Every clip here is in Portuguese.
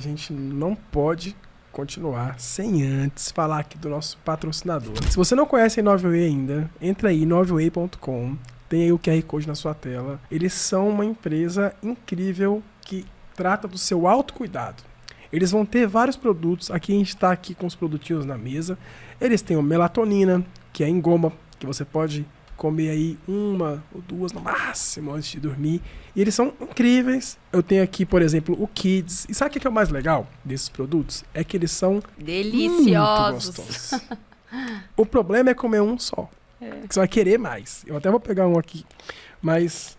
gente não pode continuar sem antes falar aqui do nosso patrocinador. Se você não conhece a Innoveway ainda, entra aí, innoveway.com, tem aí o QR Code na sua tela. Eles são uma empresa incrível que trata do seu autocuidado. Eles vão ter vários produtos, aqui a gente está aqui com os produtinhos na mesa. Eles têm o melatonina, que é em goma, que você pode comer aí 1 ou 2 no máximo antes de dormir. E eles são incríveis. Eu tenho aqui, por exemplo, o Kids. E sabe o que é o mais legal desses produtos? É que eles são deliciosos. muito gostosos. O problema é comer um só. Você vai querer mais. Eu até vou pegar um aqui, mas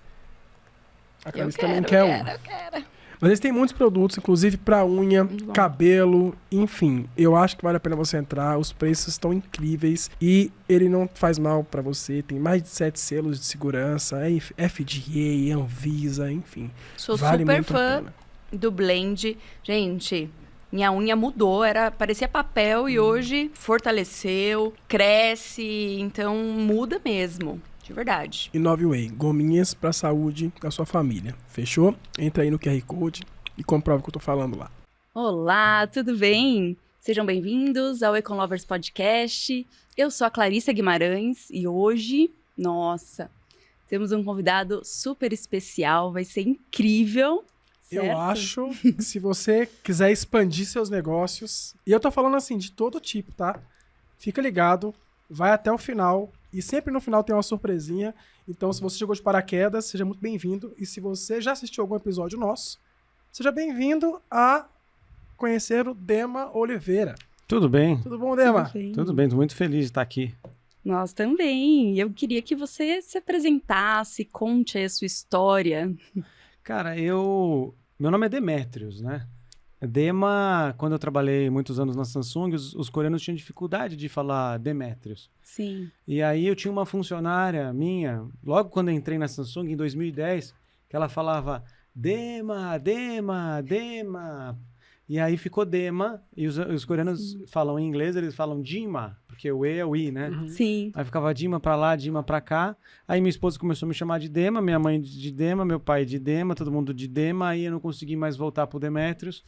a Clarice também quer um. Eu quero. Mas eles têm muitos produtos, inclusive para unha, cabelo, enfim. Eu acho que vale a pena você entrar. Os preços estão incríveis e ele não faz mal para você. Tem mais de 7 selos de segurança, FDA, Anvisa, enfim. Sou vale super muito a fã pena. do blend. Gente, minha unha mudou, parecia papel e hoje fortaleceu, cresce, então muda mesmo. De verdade. Innoveway, gominhas pra saúde da sua família. Fechou? Entra aí no QR Code e comprova o que eu tô falando lá. Olá, tudo bem? Sejam bem-vindos ao Econ Lovers Podcast. Eu sou a Clarissa Guimarães e hoje, nossa, temos um convidado super especial, vai ser incrível. Certo? Eu acho que se você quiser expandir seus negócios, e eu tô falando assim de todo tipo, tá? Fica ligado, vai até o final. E sempre no final tem uma surpresinha. Então, se você chegou de paraquedas, seja muito bem-vindo. E se você já assistiu algum episódio nosso, seja bem-vindo a conhecer o Dema Oliveira. Tudo bem? Tudo bom, Dema? Tudo bem, tô muito feliz de estar aqui. Nós também. Eu queria que você se apresentasse, conte aí a sua história. Cara, meu nome é Demetrios, né? Dema, quando eu trabalhei muitos anos na Samsung, os coreanos tinham dificuldade de falar Demetrios. Sim. E aí eu tinha uma funcionária minha, logo quando eu entrei na Samsung, em 2010, que ela falava Dema, Dema, Dema. E aí ficou Dema, e os coreanos falam em inglês, eles falam Dima, porque o E é o I, né? Sim. Aí ficava Dima pra lá, Dima pra cá. Aí minha esposa começou a me chamar de Dema, minha mãe de Dema, meu pai de Dema, todo mundo de Dema. Aí eu não consegui mais voltar pro Demetrios.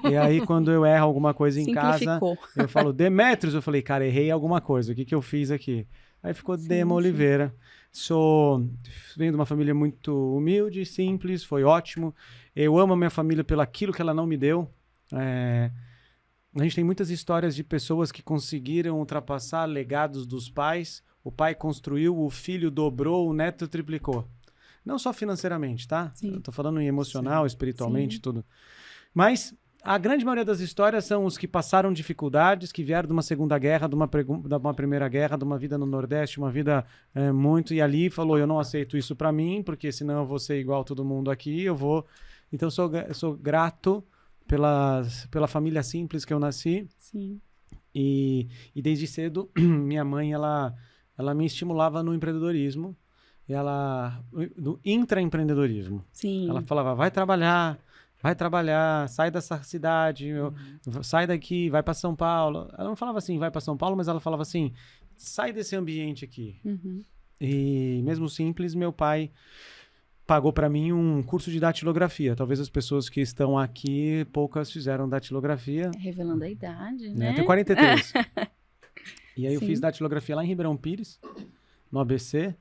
E aí quando eu erro alguma coisa em casa, eu falo Demetrios. Eu falei, cara, errei alguma coisa. O que que eu fiz aqui? Aí ficou Dema Oliveira. Venho de uma família muito humilde, simples, foi ótimo. Eu amo a minha família pelo aquilo que ela não me deu. A gente tem muitas histórias de pessoas que conseguiram ultrapassar legados dos pais. O pai construiu, o filho dobrou, o neto triplicou. Não só financeiramente, tá? Sim. Eu tô falando em emocional, espiritualmente, Sim. tudo. Mas a grande maioria das histórias são os que passaram dificuldades, que vieram de uma segunda guerra, de uma primeira guerra, de uma vida no Nordeste, uma vida muito... E ali falou, eu não aceito isso pra mim, porque senão eu vou ser igual todo mundo aqui, eu vou... Então eu sou grato pela família simples que eu nasci. Sim. E desde cedo, minha mãe, ela me estimulava no empreendedorismo, no intraempreendedorismo. Sim. Ela falava, vai trabalhar, sai dessa cidade, sai daqui, vai para São Paulo. Ela não falava assim, vai para São Paulo, mas ela falava assim, sai desse ambiente aqui. E mesmo simples, meu pai pagou para mim um curso de datilografia. Talvez as pessoas que estão aqui, poucas fizeram datilografia. Revelando a idade, né? Eu tenho 43. E aí eu Sim. fiz datilografia lá em Ribeirão Pires, no ABC,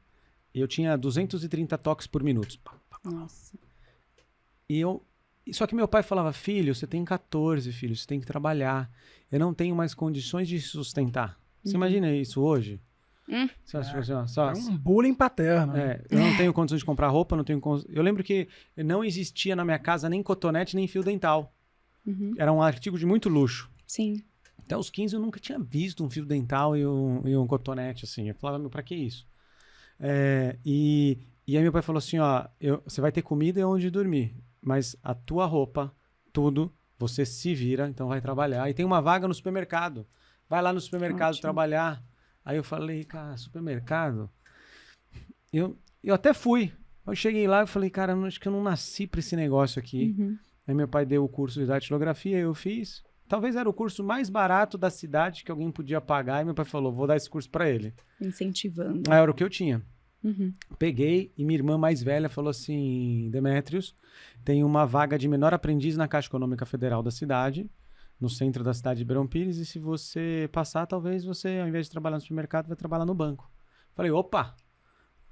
e eu tinha 230 toques por minuto. Nossa. Só que meu pai falava, filho, você tem 14, filho, você tem que trabalhar. Eu não tenho mais condições de sustentar. Você imagina isso hoje? É um bullying paterno. Eu não tenho condições de comprar roupa, eu lembro que não existia na minha casa nem cotonete, nem fio dental. Era um artigo de muito luxo. Sim. Até os 15 eu nunca tinha visto um fio dental e um cotonete, assim. Eu falava, pra que isso? E aí meu pai falou assim, ó, você vai ter comida e onde dormir, mas a tua roupa, tudo, você se vira, então vai trabalhar. E tem uma vaga no supermercado. Vai lá no supermercado trabalhar. Aí eu falei, cara, supermercado? Eu até fui. Eu cheguei lá e falei, cara, acho que eu não nasci pra esse negócio aqui. Aí meu pai deu o curso de datilografia, eu fiz. Talvez era o curso mais barato da cidade que alguém podia pagar. E meu pai falou, vou dar esse curso pra ele. Incentivando. Aí era o que eu tinha. Uhum. Peguei e minha irmã mais velha falou assim, Demétrios, tem uma vaga de menor aprendiz na Caixa Econômica Federal da cidade, no centro da cidade de Ribeirão Pires, e se você passar, talvez você, ao invés de trabalhar no supermercado, vai trabalhar no banco. Falei, opa,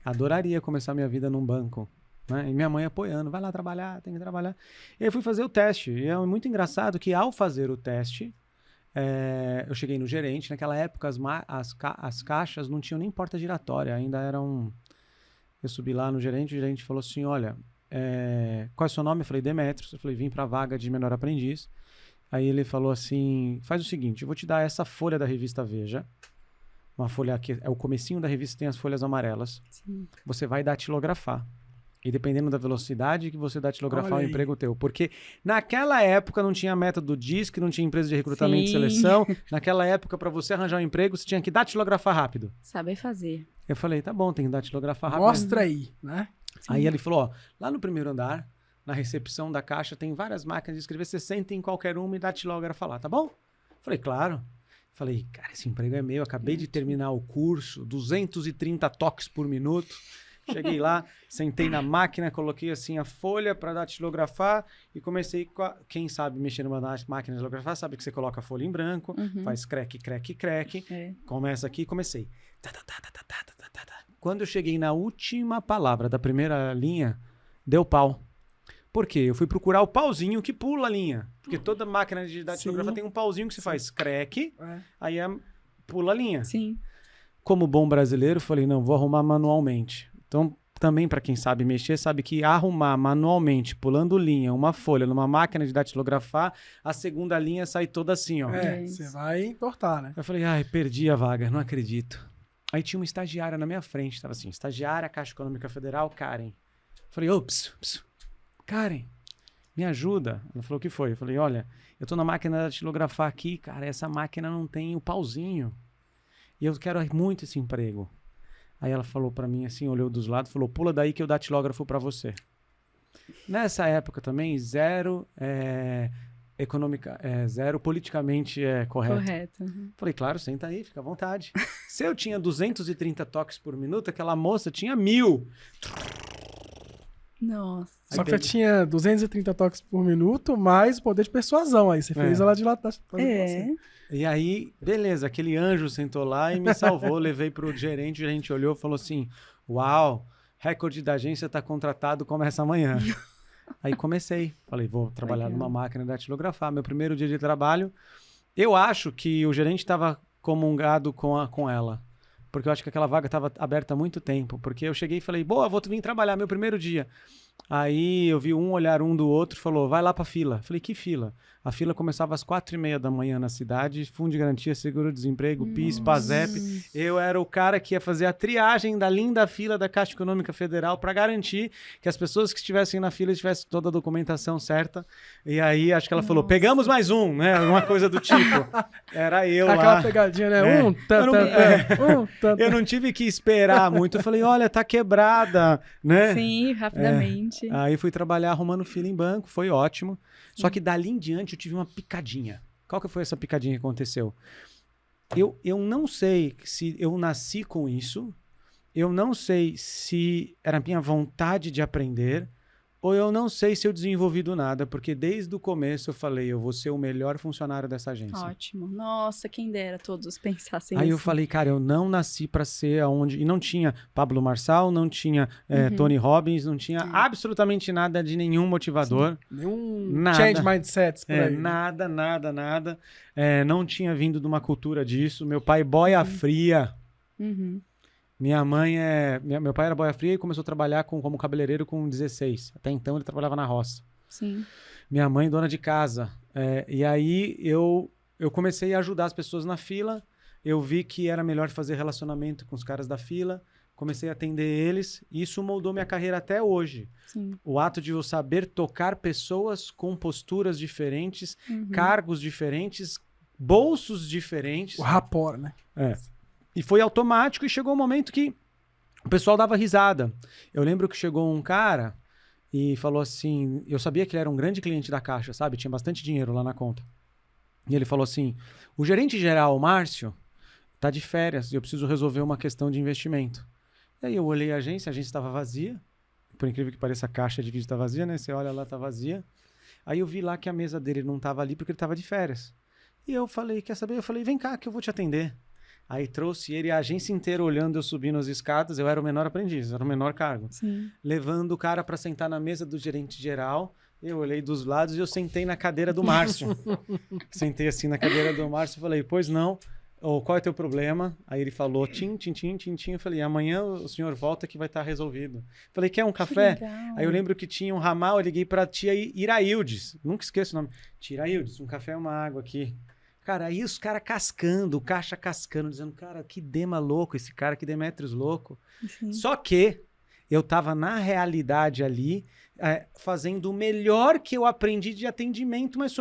adoraria começar minha vida num banco. Né? E minha mãe apoiando, vai lá trabalhar, tem que trabalhar. E aí fui fazer o teste, e é muito engraçado que ao fazer o teste, eu cheguei no gerente, naquela época as caixas não tinham nem porta giratória, ainda eram... Eu subi lá no gerente, o gerente falou assim, olha, qual é o seu nome? Eu falei, Demétrios. Eu falei, vim para a vaga de menor aprendiz. Aí ele falou assim, faz o seguinte, eu vou te dar essa folha da revista Veja, uma folha que é o comecinho da revista, tem as folhas amarelas. Sim. Você vai datilografar. E dependendo da velocidade que você datilografar, Olha o aí. emprego teu. Porque naquela época não tinha método DISC, não tinha empresa de recrutamento e Sim. seleção. Naquela época, para você arranjar um emprego, você tinha que datilografar rápido. Saber fazer. Eu falei, tá bom, tem que datilografar rápido. Mostra aí, né? Aí ele falou, ó, lá no primeiro andar, na recepção da caixa, tem várias máquinas de escrever, você senta em qualquer uma e datilografa lá, tá bom? Falei, claro. Falei, cara, esse emprego é meu, acabei de terminar o curso, 230 toques por minuto. Cheguei lá, sentei na máquina, coloquei assim a folha para datilografar e comecei com quem sabe mexer numa máquina de datilografar, sabe que você coloca a folha em branco, faz creque, creque, creque, começa aqui, comecei. Quando eu cheguei na última palavra da primeira linha, deu pau. Por quê? Eu fui procurar o pauzinho que pula a linha. Porque toda máquina de datilografar tem um pauzinho que você faz creque, aí pula a linha. Sim. Como bom brasileiro, falei, não, vou arrumar manualmente. Então, também para quem sabe mexer, sabe que arrumar manualmente, pulando linha, uma folha numa máquina de datilografar, a segunda linha sai toda assim, ó. Você vai entortar, né? Eu falei, ai, perdi a vaga, não acredito. Aí tinha uma estagiária na minha frente, tava assim, estagiária, Caixa Econômica Federal, Karen. Eu falei, ops, Karen, me ajuda. Ela falou, o que foi? Eu falei, olha, eu tô na máquina de datilografar aqui, cara, essa máquina não tem o pauzinho. E eu quero muito esse emprego. Aí ela falou pra mim assim, olhou dos lados, falou, pula daí que eu datilógrafo pra você. Nessa época também, zero politicamente correto. Correto. Falei, claro, senta aí, fica à vontade. Se eu tinha 230 toques por minuto, aquela moça tinha 1000. Nossa. Só que você tinha 230 toques por minuto, mais o poder de persuasão. Aí você fez ela dilatar. E aí, beleza, aquele anjo sentou lá e me salvou, levei pro gerente, o gerente olhou e falou assim, uau, recorde da agência tá contratado, começa amanhã. Aí comecei, falei, vou trabalhar numa máquina de datilografar. Meu primeiro dia de trabalho, eu acho que o gerente estava comungado com ela, porque eu acho que aquela vaga estava aberta há muito tempo, porque eu cheguei e falei, boa, vou vir trabalhar, meu primeiro dia. Aí eu vi um olhar um do outro, falou, vai lá pra fila. Falei, que fila? A fila começava às 4h30 da manhã na cidade, Fundo de Garantia, Seguro-Desemprego, PIS, PASEP. Eu era o cara que ia fazer a triagem da linda fila da Caixa Econômica Federal para garantir que as pessoas que estivessem na fila tivessem toda a documentação certa. E aí, acho que ela falou, pegamos mais um, né? Alguma coisa do tipo. Era eu lá. Aquela pegadinha, né? Eu não tive que esperar muito. Eu falei, olha, tá quebrada, né? Sim, rapidamente. Aí fui trabalhar arrumando fila em banco, foi ótimo. Só que dali em diante eu tive uma picadinha. Qual que foi essa picadinha que aconteceu? Eu não sei se eu nasci com isso, eu não sei se era a minha vontade de aprender, ou eu não sei se eu desenvolvi do nada, porque desde o começo eu falei, eu vou ser o melhor funcionário dessa agência. Ótimo. Nossa, quem dera todos pensassem Aí assim. eu falei, cara, eu não nasci para ser aonde... E não tinha Pablo Marçal, não tinha Tony Robbins, não tinha absolutamente nada de nenhum motivador. Nenhum change mindsets por aí. Nada. Não tinha vindo de uma cultura disso. Meu pai, boia fria. Minha mãe meu pai era boia fria e começou a trabalhar como cabeleireiro com 16. Até então ele trabalhava na roça. Sim. Minha mãe, dona de casa. E aí eu comecei a ajudar as pessoas na fila. Eu vi que era melhor fazer relacionamento com os caras da fila. Comecei a atender eles. E isso moldou minha carreira até hoje. Sim. O ato de eu saber tocar pessoas com posturas diferentes, cargos diferentes, bolsos diferentes. O rapport, né? E foi automático e chegou um momento que o pessoal dava risada. Eu lembro que chegou um cara e falou assim, eu sabia que ele era um grande cliente da Caixa, sabe? Tinha bastante dinheiro lá na conta. E ele falou assim, o gerente geral, Márcio, tá de férias e eu preciso resolver uma questão de investimento. E aí eu olhei a agência estava vazia. Por incrível que pareça, a caixa de vídeo tá vazia, né? Você olha lá, tá vazia. Aí eu vi lá que a mesa dele não tava ali porque ele tava de férias. E eu falei, quer saber? Eu falei, vem cá que eu vou te atender. Aí trouxe ele, a agência inteira olhando eu subindo as escadas. Eu era o menor aprendiz, era o menor cargo. Sim. Levando o cara para sentar na mesa do gerente geral. Eu olhei dos lados e eu sentei na cadeira do Márcio. Sentei assim na cadeira do Márcio e falei, pois não, qual é teu problema? Aí ele falou, tim, tim, tim, tim, tim. Eu falei, amanhã o senhor volta que vai estar resolvido. Falei, quer um café? Aí eu lembro que tinha um ramal, eu liguei pra tia Iraildes. Nunca esqueço o nome. Tia Iraildes, um café e uma água aqui. Cara, aí os caras cascando, o caixa cascando, dizendo, cara, que Dema louco esse cara, que Demetrios louco. Sim. Só que eu tava na realidade ali, fazendo o melhor que eu aprendi de atendimento, mas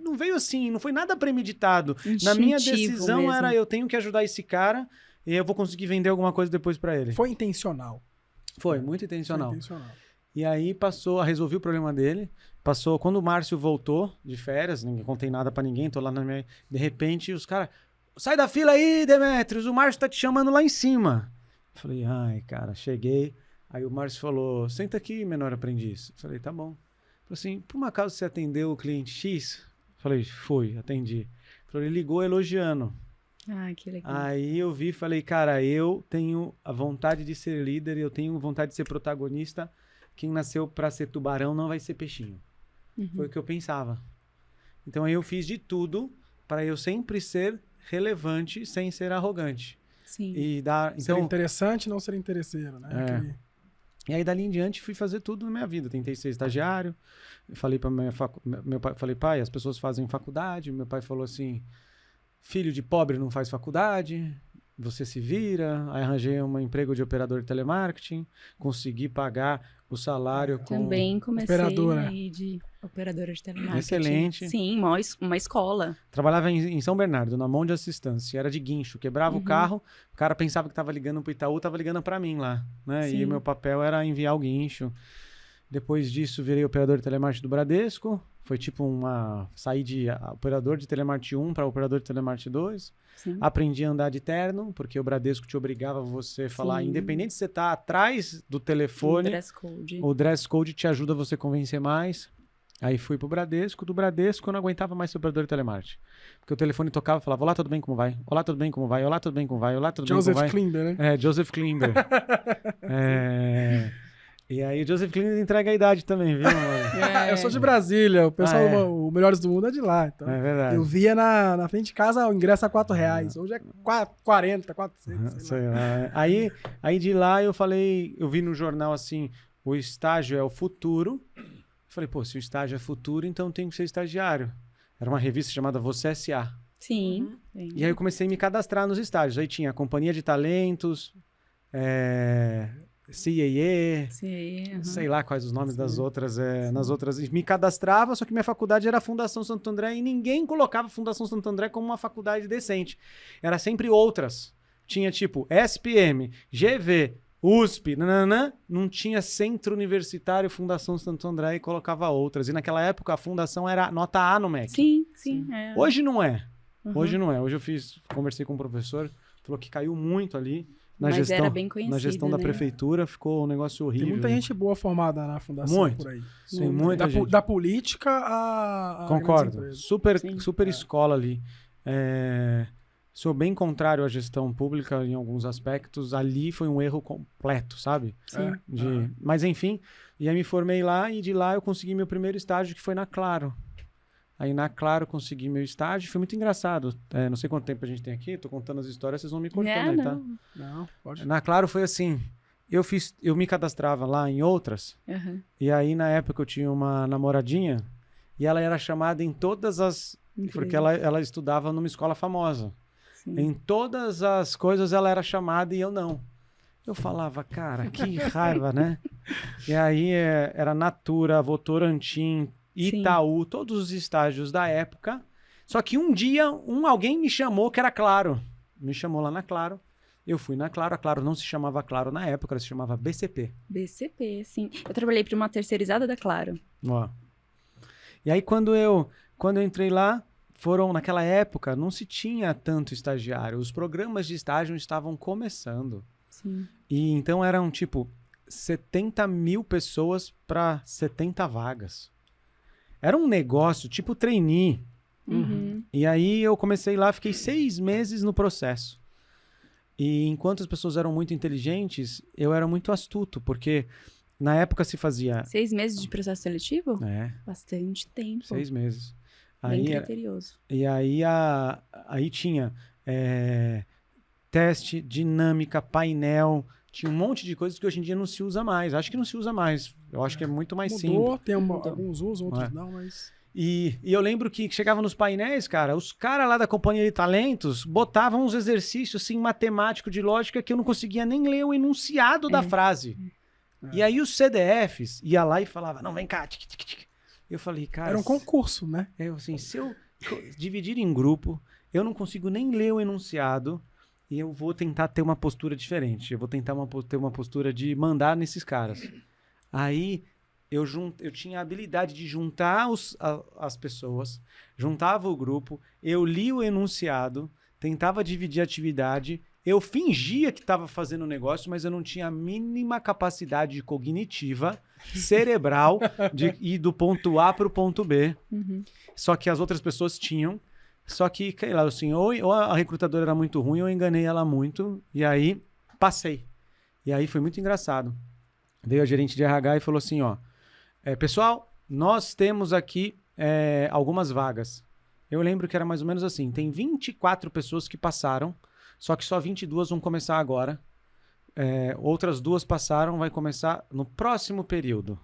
não veio assim, não foi nada premeditado. Na minha decisão mesmo. era, eu tenho que ajudar esse cara e eu vou conseguir vender alguma coisa depois pra ele. Foi intencional. Foi, muito intencional. Foi intencional. E aí resolvi o problema dele. Passou, quando o Márcio voltou de férias, não contei nada pra ninguém, tô lá na minha... De repente, os caras, sai da fila aí, Demetrios, o Márcio tá te chamando lá em cima. Eu falei, ai, cara, cheguei. Aí o Márcio falou, senta aqui, menor aprendiz. Eu falei, tá bom. Falei assim, por um acaso você atendeu o cliente X? Eu falei, fui, atendi. Ele falou, ele ligou elogiando. Ah, que legal. Aí eu vi e falei, cara, eu tenho a vontade de ser líder, eu tenho vontade de ser protagonista. Quem nasceu pra ser tubarão não vai ser peixinho. Foi o que eu pensava. Então aí eu fiz de tudo para eu sempre ser relevante sem ser arrogante. Sim. Ser interessante, não ser interesseiro, né? E aí dali em diante fui fazer tudo na minha vida. Tentei ser estagiário. Falei para meu pai, falei, pai, as pessoas fazem faculdade. Meu pai falou assim, filho de pobre não faz faculdade. Você se vira. Aí arranjei um emprego de operador de telemarketing. Consegui pagar o salário com... Também comecei aí de operadora de telemarketing. Excelente. Sim, uma escola. Trabalhava em São Bernardo, na mão de assistência. Era de guincho. Quebrava o carro, o cara pensava que estava ligando pro Itaú, estava ligando para mim lá, né? Sim. E o meu papel era enviar o guincho. Depois disso, virei operador de telemarketing do Bradesco. Foi tipo saí de operador de telemarketing 1 para operador de telemarketing 2. Sim. Aprendi a andar de terno, porque o Bradesco te obrigava a você falar, independente se você tá atrás do telefone, o dress code te ajuda a você convencer mais. Aí fui pro Bradesco, do Bradesco eu não aguentava mais ser operador de telemarketing. Porque o telefone tocava e falava, olá, tudo bem, como vai? Olá, tudo bem, como vai? Olá, tudo bem, como vai? Olá, tudo bem, como vai? Joseph Klimber, né? Joseph Klimber. E aí o Joseph Klimber entrega a idade também, viu? Eu sou de Brasília, o pessoal, o Melhores do Mundo é de lá. Então. É verdade. Eu via na frente de casa o ingresso a R$4. Hoje é 40, 400. Sei lá. Aí de lá eu vi no jornal assim, o estágio é o futuro. Eu falei, pô, se o estágio é futuro, então tem que ser estagiário. Era uma revista chamada Você S.A. Sim. E aí eu comecei a me cadastrar nos estágios. Aí tinha Companhia de Talentos, CIE, sei lá quais os nomes das outras, nas outras. Me cadastrava, só que minha faculdade era a Fundação Santo André e ninguém colocava a Fundação Santo André como uma faculdade decente. Era sempre outras. Tinha tipo SPM, GV, USP, não tinha Centro Universitário Fundação Santo André e colocava outras. E naquela época a fundação era nota A no MEC. Sim. Hoje não é. Hoje não é. Hoje eu conversei com o professor, falou que caiu muito ali. Mas era bem conhecida, na gestão da prefeitura ficou um negócio horrível. Tem muita gente boa formada na fundação por aí. Tem muita gente. Da política a Concordo. Super escola ali. Sou bem contrário à gestão pública em alguns aspectos. Ali foi um erro completo, sabe? Sim. Mas enfim, e aí me formei lá e de lá eu consegui meu primeiro estágio, que foi na Claro. Aí na Claro consegui meu estágio, foi muito engraçado. Não sei quanto tempo a gente tem aqui, tô contando as histórias, vocês vão me cortando aí, tá? Não, pode. Na Claro foi assim, eu me cadastrava lá em outras, e aí na época eu tinha uma namoradinha, e ela era chamada em todas as... Porque ela estudava numa escola famosa. Sim. Em todas as coisas ela era chamada e eu não. Eu falava, cara, que raiva, né? E aí era Natura, Votorantim, Itaú, todos os estágios da época. Só que um dia, alguém me chamou que era Claro. Me chamou lá na Claro. Eu fui na Claro. A Claro não se chamava Claro na época, ela se chamava BCP. BCP, sim. Eu trabalhei para uma terceirizada da Claro. Ó. E aí, quando eu entrei lá, naquela época, não se tinha tanto estagiário. Os programas de estágio estavam começando. Sim. E então eram, tipo, 70 mil pessoas para 70 vagas. Era um negócio, tipo trainee. Uhum. E aí eu comecei lá, fiquei 6 meses no processo. E enquanto as pessoas eram muito inteligentes, eu era muito astuto, porque na época se fazia... 6 meses de processo seletivo? É, Bastante tempo. 6 meses. Bem Aí, criterioso. e aí, aí tinha teste, dinâmica, painel, tinha um monte de coisas que hoje em dia não se usa mais. Acho que não se usa mais. Eu acho que é muito mais simples. Mudou, tem alguns usam, outros não, mas... E eu lembro que chegava nos painéis, cara, os caras lá da Companhia de Talentos botavam uns exercícios assim, matemático de lógica que eu não conseguia nem ler o enunciado da frase. E aí os CDFs ia lá e falava, não, vem cá, tic, tic, tic. Eu falei, cara... Era um concurso, né? Eu, assim, se eu dividir em grupo, eu não consigo nem ler o enunciado e eu vou tentar ter uma postura diferente. Eu vou tentar ter uma postura de mandar nesses caras. Aí... Eu tinha a habilidade de juntar as pessoas, juntava o grupo, eu li o enunciado, tentava dividir a atividade, eu fingia que estava fazendo o negócio, mas eu não tinha a mínima capacidade cognitiva, cerebral, de ir do ponto A para o ponto B. Uhum. Só que as outras pessoas tinham. Só que, sei lá, assim, ou a recrutadora era muito ruim, ou eu enganei ela muito, e aí passei. E aí foi muito engraçado. Veio a gerente de RH e falou assim, ó, pessoal, nós temos aqui algumas vagas. Eu lembro que era mais ou menos assim, tem 24 pessoas que passaram, só que só 22 vão começar agora. Outras 2 passaram, vai começar no próximo período.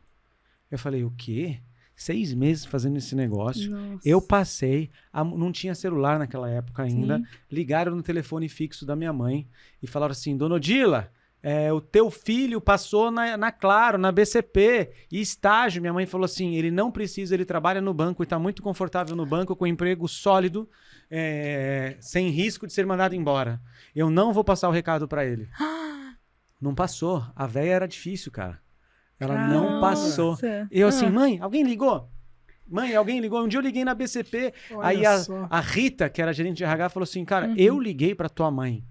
Eu falei, o quê? 6 meses fazendo esse negócio. Nossa. Eu passei, não tinha celular naquela época ainda, Sim. ligaram no telefone fixo da minha mãe e falaram assim, Dona Odila, o teu filho passou na Claro, na BCP, e estágio. Minha mãe falou assim, ele não precisa, ele trabalha no banco e está muito confortável no banco, com emprego sólido, sem risco de ser mandado embora. Eu não vou passar o recado para ele. Não passou. A véia era difícil, cara. Ela não passou. Nossa. Eu assim, mãe, alguém ligou? Mãe, alguém ligou? Um dia eu liguei na BCP, Olha aí só. a Rita, que era gerente de RH, falou assim, cara, eu liguei para tua mãe.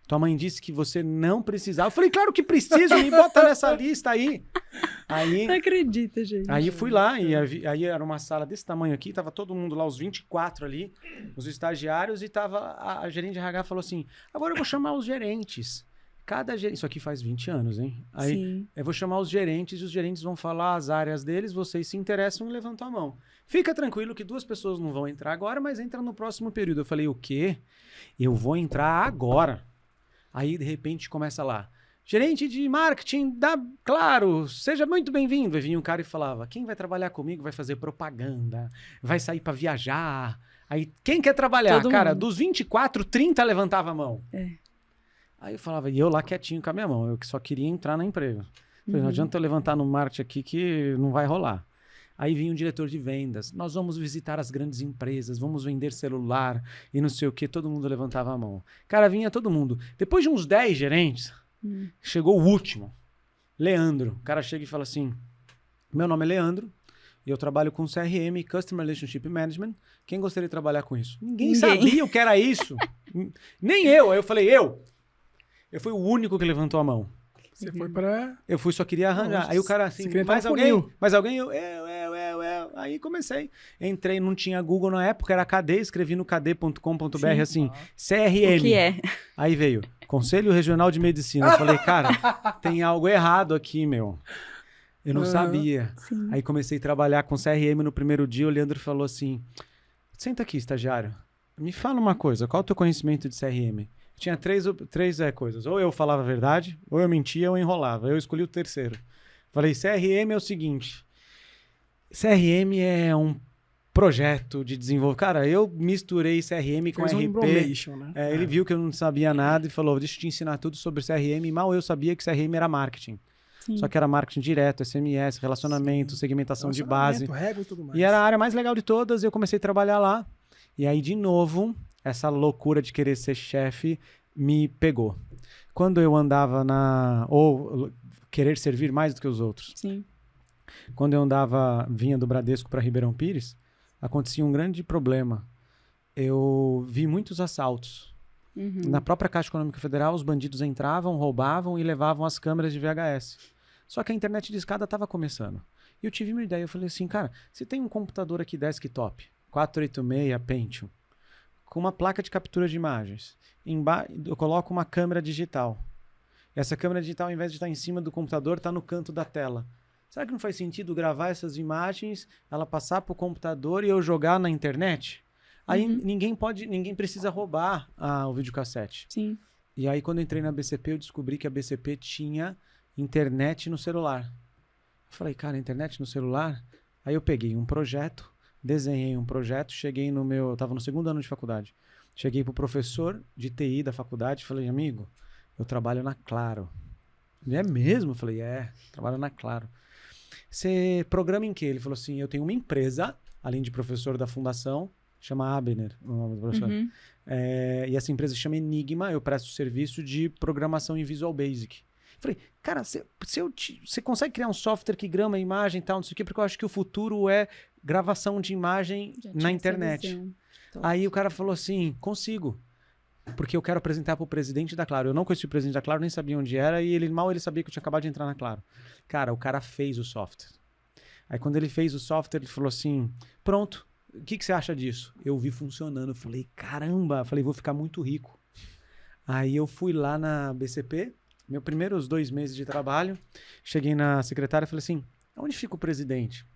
Tua mãe disse que você não precisava. Eu falei, claro que preciso, me bota nessa lista aí. Não acredito, gente. Aí fui lá, e aí era uma sala desse tamanho aqui, tava todo mundo lá, os 24 ali, os estagiários, e tava a gerente de RH falou assim, agora eu vou chamar os gerentes. Cada gerente, isso aqui faz 20 anos, hein? Aí Sim. eu vou chamar os gerentes, e os gerentes vão falar as áreas deles, vocês se interessam e levantam a mão. Fica tranquilo que 2 pessoas não vão entrar agora, mas entra no próximo período. Eu falei, o quê? Eu vou entrar agora. Aí, de repente, começa lá. Gerente de marketing da Claro, seja muito bem-vindo. Aí vinha um cara e falava, quem vai trabalhar comigo vai fazer propaganda, vai sair para viajar. Aí, quem quer trabalhar? Todo Cara, mundo. dos 24, 30 levantava a mão. É. Aí eu falava, e eu lá quietinho com a minha mão, eu que só queria entrar no emprego. Falei, não adianta eu levantar no marketing aqui que não vai rolar. Aí vinha um diretor de vendas, nós vamos visitar as grandes empresas, vamos vender celular e não sei o que, todo mundo levantava a mão. Cara, vinha todo mundo. Depois de uns 10 gerentes, chegou o último, Leandro. O cara chega e fala assim, meu nome é Leandro, e eu trabalho com CRM, Customer Relationship Management. Quem gostaria de trabalhar com isso? Ninguém sabia o que era isso. Nem eu. Aí eu falei, eu fui o único que levantou a mão. Você foi pra... Eu fui, só queria arranjar. Nossa, Aí o cara assim, você queria mais entrar no alguém? funil. Mais alguém? Eu. Aí comecei. Entrei, não tinha Google na época, era KD, escrevi no kd.com.br assim, CRM. O que é? Aí veio, Conselho Regional de Medicina. Eu falei, cara, tem algo errado aqui, meu. Eu não sabia. Sim. Aí comecei a trabalhar com CRM no primeiro dia, o Leandro falou assim, senta aqui, estagiário, me fala uma coisa, qual é o teu conhecimento de CRM? Tinha três coisas. Ou eu falava a verdade, ou eu mentia, ou eu enrolava. Eu escolhi o terceiro. Falei, CRM é o seguinte. CRM é um projeto de desenvolvimento. Cara, eu misturei CRM com Fez um RP. embromation, né? Ele viu que eu não sabia nada e falou, deixa eu te ensinar tudo sobre CRM. E mal eu sabia que CRM era marketing. Sim. Só que era marketing direto, SMS, relacionamento, segmentação de base. Régua e tudo mais. E era a área mais legal de todas, eu comecei a trabalhar lá. E aí, de novo, essa loucura de querer ser chefe me pegou. Quando eu andava ou querer servir mais do que os outros. Sim. Quando eu vinha do Bradesco para Ribeirão Pires, acontecia um grande problema. Eu vi muitos assaltos. Na própria Caixa Econômica Federal, os bandidos entravam, roubavam e levavam as câmeras de VHS. Só que a internet de escada estava começando. E eu tive uma ideia, eu falei assim, cara, você tem um computador aqui desktop, 486 Pentium, com uma placa de captura de imagens. Eu coloco uma câmera digital. Essa câmera digital, ao invés de estar em cima do computador, está no canto da tela. Será que não faz sentido gravar essas imagens, ela passar para o computador e eu jogar na internet? Aí ninguém precisa roubar o videocassete. Sim. E aí, quando eu entrei na BCP, eu descobri que a BCP tinha internet no celular. Eu falei, cara, internet no celular? Aí eu peguei um projeto, desenhei um projeto, cheguei no meu... Eu estava no 2º ano de faculdade. Cheguei pro professor de TI da faculdade e falei, amigo, eu trabalho na Claro. Ele, é mesmo? Eu falei, trabalho na Claro. Você programa em quê? Ele falou assim, eu tenho uma empresa, além de professor da fundação, chama Abner, o nome do professor. E essa empresa chama Enigma, eu presto serviço de programação em Visual Basic. Falei, cara, você consegue criar um software que grama a imagem e tal, não sei o quê, porque eu acho que o futuro é gravação de imagem na internet. Aí o cara falou assim, consigo, porque eu quero apresentar para o presidente da Claro. Eu não conheci o presidente da Claro, nem sabia onde era, e ele sabia que eu tinha acabado de entrar na Claro. Cara, o cara fez o software. Aí quando ele fez o software, ele falou assim, pronto, o que você acha disso? Eu vi funcionando, eu falei, caramba, vou ficar muito rico. Aí eu fui lá na BCP, meus primeiros 2 meses de trabalho, cheguei na secretária e falei assim, onde fica o presidente?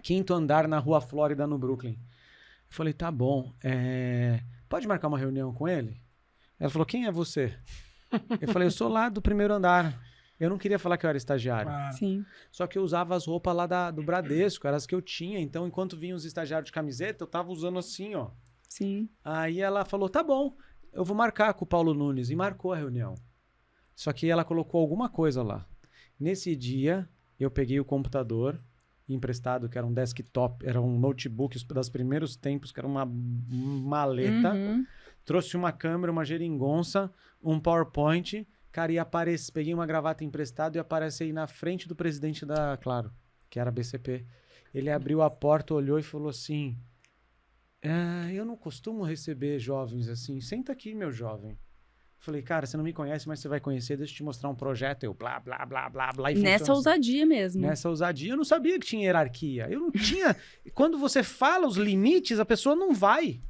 5º andar na Rua Flórida, no Brooklyn. Eu falei, tá bom, pode marcar uma reunião com ele? Ela falou, quem é você? Eu falei, eu sou lá do 1º andar. Eu não queria falar que eu era estagiário. Sim. Só que eu usava as roupas lá do Bradesco, eram as que eu tinha. Então, enquanto vinham os estagiários de camiseta, eu tava usando assim, ó. Sim. Aí ela falou, tá bom, eu vou marcar com o Paulo Nunes. E marcou a reunião. Só que ela colocou alguma coisa lá. Nesse dia, eu peguei o computador emprestado, que era um desktop, era um notebook dos primeiros tempos, que era uma maleta. Trouxe uma câmera, uma geringonça, um PowerPoint... Cara, peguei uma gravata emprestada e apareci na frente do presidente da Claro, que era a BCP. Ele abriu a porta, olhou e falou assim, eu não costumo receber jovens assim, senta aqui, meu jovem. Falei, cara, você não me conhece, mas você vai conhecer, deixa eu te mostrar um projeto. Eu blá, blá, blá, blá, blá. E nessa ousadia mesmo. Nessa ousadia, eu não sabia que tinha hierarquia. Eu não tinha... Quando você fala os limites, a pessoa não vai.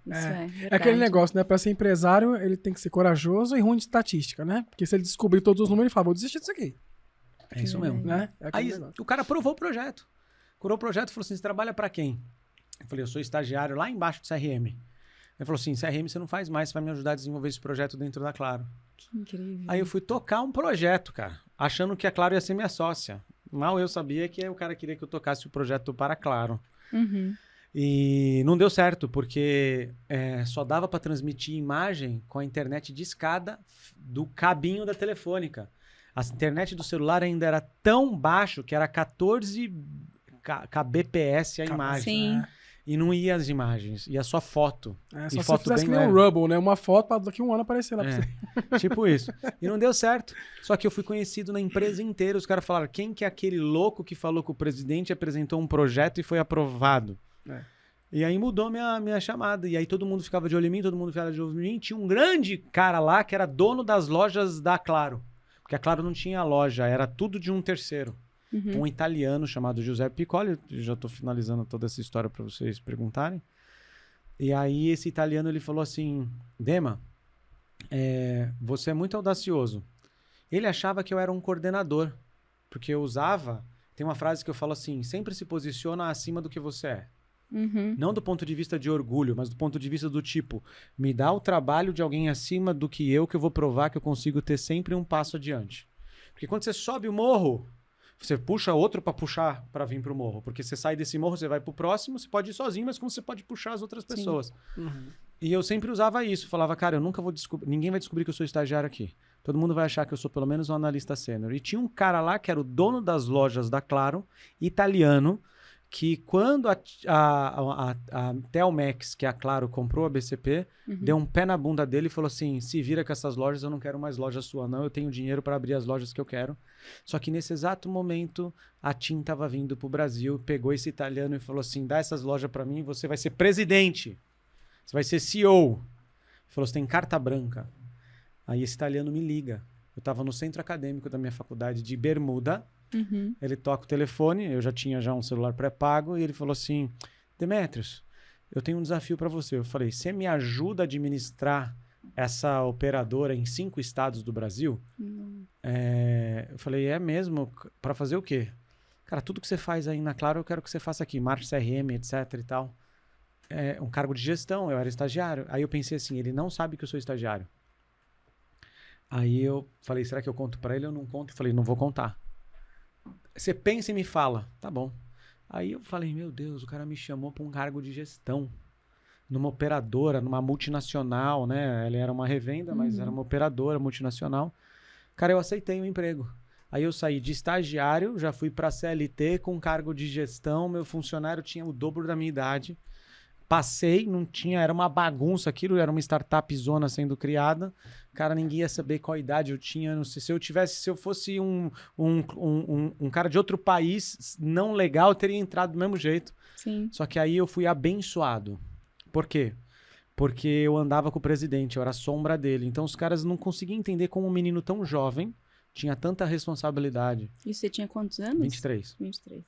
Isso é verdade. É aquele negócio, né? Pra ser empresário, ele tem que ser corajoso e ruim de estatística, né? Porque se ele descobrir todos os números, ele fala, vou desistir disso aqui. É isso mesmo. Né? Aí o cara aprovou o projeto. Curou o projeto e falou assim, você trabalha pra quem? Eu falei, eu sou estagiário lá embaixo do CRM. Ele falou assim, CRM você não faz mais, você vai me ajudar a desenvolver esse projeto dentro da Claro. Que incrível. Aí eu fui tocar um projeto, cara, achando que a Claro ia ser minha sócia. Mal eu sabia que o cara queria que eu tocasse o projeto para a Claro. E não deu certo, porque só dava para transmitir imagem com a internet de escada do cabinho da telefônica. A internet do celular ainda era tão baixo que era 14 kbps a imagem. Sim. E não ia as imagens, ia só foto. Só e se foto você fizesse bem que nem um leve. Rubble, né? Uma foto pra daqui a 1 ano aparecer lá pra você. Tipo isso. E não deu certo. Só que eu fui conhecido na empresa inteira. Os caras falaram, quem que é aquele louco que falou com o presidente, apresentou um projeto e foi aprovado? E aí mudou minha chamada. E aí todo mundo ficava de olho em mim, todo mundo ficava de olho em mim. Tinha um grande cara lá que era dono das lojas da Claro. Porque a Claro não tinha loja, era tudo de um terceiro. Um italiano chamado Giuseppe Piccoli. Eu já estou finalizando toda essa história para vocês perguntarem. E aí esse italiano ele falou assim, Dema, você é muito audacioso. Ele achava que eu era um coordenador, porque eu usava... Tem uma frase que eu falo assim, sempre se posiciona acima do que você é. Não do ponto de vista de orgulho, mas do ponto de vista do tipo, me dá o trabalho de alguém acima do que eu vou provar que eu consigo ter sempre um passo adiante. Porque quando você sobe o morro... Você puxa outro para puxar para vir pro morro. Porque você sai desse morro, você vai pro próximo, você pode ir sozinho, mas como você pode puxar as outras pessoas. E eu sempre usava isso. Falava, cara, eu nunca vou descobrir... Ninguém vai descobrir que eu sou estagiário aqui. Todo mundo vai achar que eu sou pelo menos um analista sênior. E tinha um cara lá que era o dono das lojas da Claro, italiano, que quando a Telmex, que é a Claro, comprou a BCP, deu um pé na bunda dele e falou assim, se vira com essas lojas, eu não quero mais loja sua não, eu tenho dinheiro para abrir as lojas que eu quero. Só que nesse exato momento, a TIM estava vindo para o Brasil, pegou esse italiano e falou assim, dá essas lojas para mim, você vai ser presidente, você vai ser CEO. falou, você tem carta branca? Aí esse italiano me liga. Eu estava no centro acadêmico da minha faculdade de Bermuda. Ele toca o telefone, eu já tinha um celular pré-pago, e ele falou assim, Demetrios, eu tenho um desafio para você. Eu falei, você me ajuda a administrar essa operadora em 5 estados do Brasil? Eu falei, é mesmo? Para fazer o quê? Cara, tudo que você faz aí na Claro, eu quero que você faça aqui, marketing CRM, etc e tal. É um cargo de gestão, eu era estagiário. Aí eu pensei assim, ele não sabe que eu sou estagiário. Aí eu falei, será que eu conto para ele? Eu não conto. Eu falei, não vou contar. Você pensa e me fala. Tá bom. Aí eu falei, meu Deus, o cara me chamou para um cargo de gestão. Numa operadora, numa multinacional, né? Ela era uma revenda, mas era uma operadora multinacional. Cara, eu aceitei o emprego. Aí eu saí de estagiário, já fui para CLT com cargo de gestão. Meu funcionário tinha o dobro da minha idade. Passei, não tinha, era uma bagunça aquilo, era uma startup zona sendo criada. Cara, ninguém ia saber qual idade eu tinha. Não sei, se eu fosse um cara de outro país não legal, eu teria entrado do mesmo jeito. Sim. Só que aí eu fui abençoado. Por quê? Porque eu andava com o presidente, eu era a sombra dele. Então os caras não conseguiam entender como um menino tão jovem tinha tanta responsabilidade. E você tinha quantos anos? 23. 23.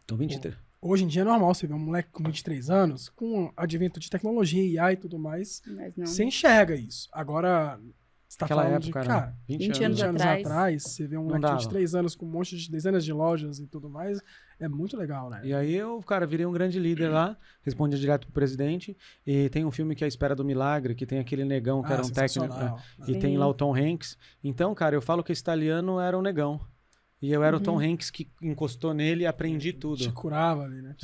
Então 23. Hoje em dia é normal você ver um moleque com 23 anos, com o advento de tecnologia, IA e tudo mais, Mas não. você enxerga isso. Agora, você tá Naquela falando época, de, né? cara, 20 anos 20 anos atrás. atrás, você vê um Não moleque de dava. 23 anos com um monte de dezenas de lojas e tudo mais, é muito legal, né? E aí eu, cara, virei um grande líder lá, respondia direto pro presidente, e tem um filme que é A Espera do Milagre, que tem aquele negão que era um técnico, sensacional. e tem lá o Tom Hanks. Então, cara, eu falo que esse italiano era um negão. E eu era o Tom Hanks que encostou nele e aprendi tudo. Te curava ali, né?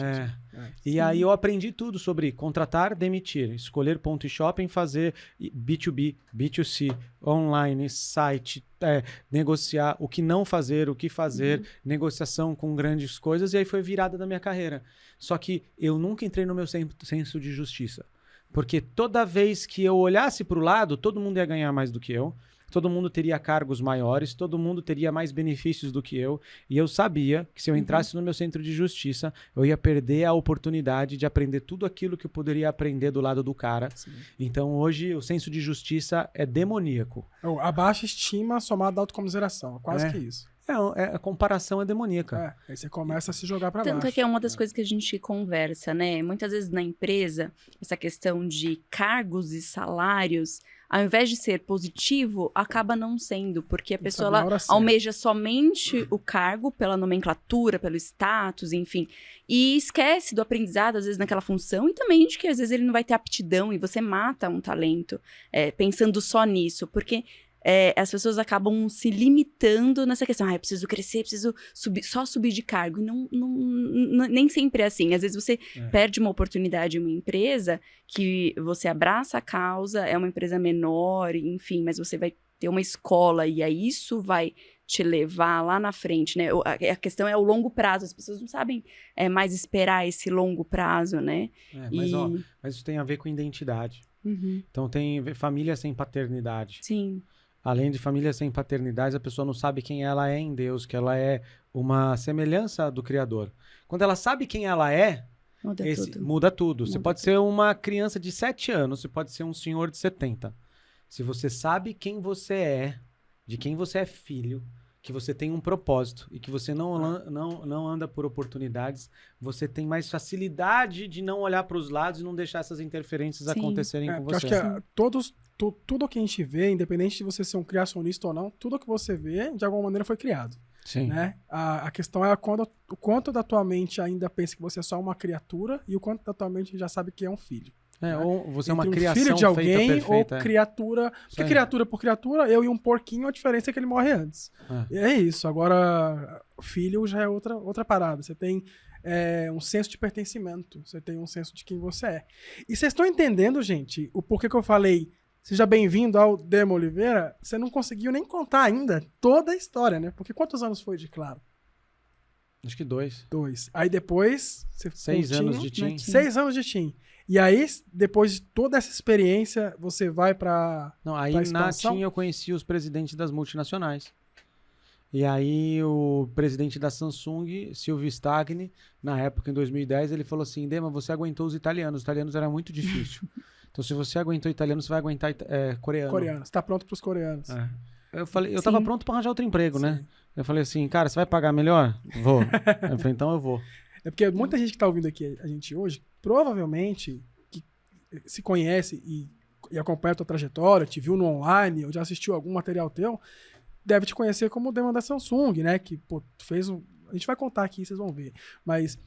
E aí eu aprendi tudo sobre contratar, demitir, escolher ponto e shopping, fazer B2B, B2C, online, site, negociar, o que não fazer, o que fazer, negociação com grandes coisas, e aí foi virada da minha carreira. Só que eu nunca entrei no meu senso de justiça. Porque toda vez que eu olhasse para o lado, todo mundo ia ganhar mais do que eu. Todo mundo teria cargos maiores, todo mundo teria mais benefícios do que eu. E eu sabia que se eu entrasse no meu centro de justiça, eu ia perder a oportunidade de aprender tudo aquilo que eu poderia aprender do lado do cara. Sim. Então hoje o senso de é demoníaco. A baixa estima somada à autocomiseração, quase É. que isso. A comparação é demoníaca. Aí você começa a se jogar pra Tanto baixo. é que é uma das coisas que a gente conversa, né? Muitas vezes na empresa, essa questão de cargos e salários, ao invés de ser positivo, acaba não sendo, porque a Tem que pessoa saber a ela hora certa. almeja somente o cargo pela nomenclatura, pelo status, enfim, e esquece do aprendizado, às vezes, naquela função, e também de que às vezes ele não vai ter aptidão e você mata um talento pensando só nisso, porque as pessoas acabam se limitando nessa questão. Eu preciso crescer, preciso só subir de cargo. E nem sempre é assim. Às vezes você perde uma oportunidade em uma empresa que você abraça a causa, é uma empresa menor, enfim, mas você vai ter uma escola e aí isso vai te levar lá na frente, né? A questão é o longo prazo. As pessoas não sabem mais esperar esse longo prazo, né? Mas isso tem a ver com identidade. Uhum. Então tem família sem paternidade. Sim. Além de família sem paternidade, a pessoa não sabe quem ela é em Deus, que ela é uma semelhança do Criador. Quando ela sabe quem ela é, muda tudo. Você pode ser uma criança de 7 anos, você pode ser um senhor de 70. Se você sabe quem você é, de quem você é filho, que você tem um propósito e que você não anda por oportunidades, você tem mais facilidade de não olhar para os lados e não deixar essas interferências acontecerem com você. Acho que tudo que a gente vê, independente de você ser um criacionista ou não, tudo que você vê, de alguma maneira, foi criado. Sim. Né? A questão é o quanto da tua mente ainda pensa que você é só uma criatura e o quanto da tua mente já sabe que é um filho. Ou você é uma Entre criação filho de alguém feita, perfeita, ou criatura. Porque criatura por criatura, eu e um porquinho, a diferença é que ele morre antes. E é isso. Agora, filho já é outra parada. Você tem um senso de pertencimento. Você tem um senso de quem você é. E vocês estão entendendo, gente, o porquê que eu falei seja bem-vindo ao Demo Oliveira? Você não conseguiu nem contar ainda toda a história, né? Porque quantos anos foi de Claro? Acho que 2. 2. Aí depois... Você 6 anos de TIM. 6 anos de TIM. E aí, depois de toda essa experiência, você vai pra Não, aí na TIM eu conheci os presidentes das multinacionais. E aí o presidente da Samsung, Silvio Stagni, na época, em 2010, ele falou assim, Dema, você aguentou os italianos era muito difícil. Então, se você aguentou italiano, você vai aguentar coreano. Coreano. Você tá pronto pros coreanos. É. Eu falei, eu Sim. tava pronto pra arranjar outro emprego, né? Eu falei assim, cara, você vai pagar melhor? Vou. Eu falei, então eu vou. É porque muita gente que tá ouvindo aqui a gente hoje, provavelmente, que se conhece e acompanha a tua trajetória, te viu no online, ou já assistiu algum material teu, deve te conhecer como o Dema da Samsung, né? Que, pô, tu fez um... A gente vai contar aqui, vocês vão ver. Mas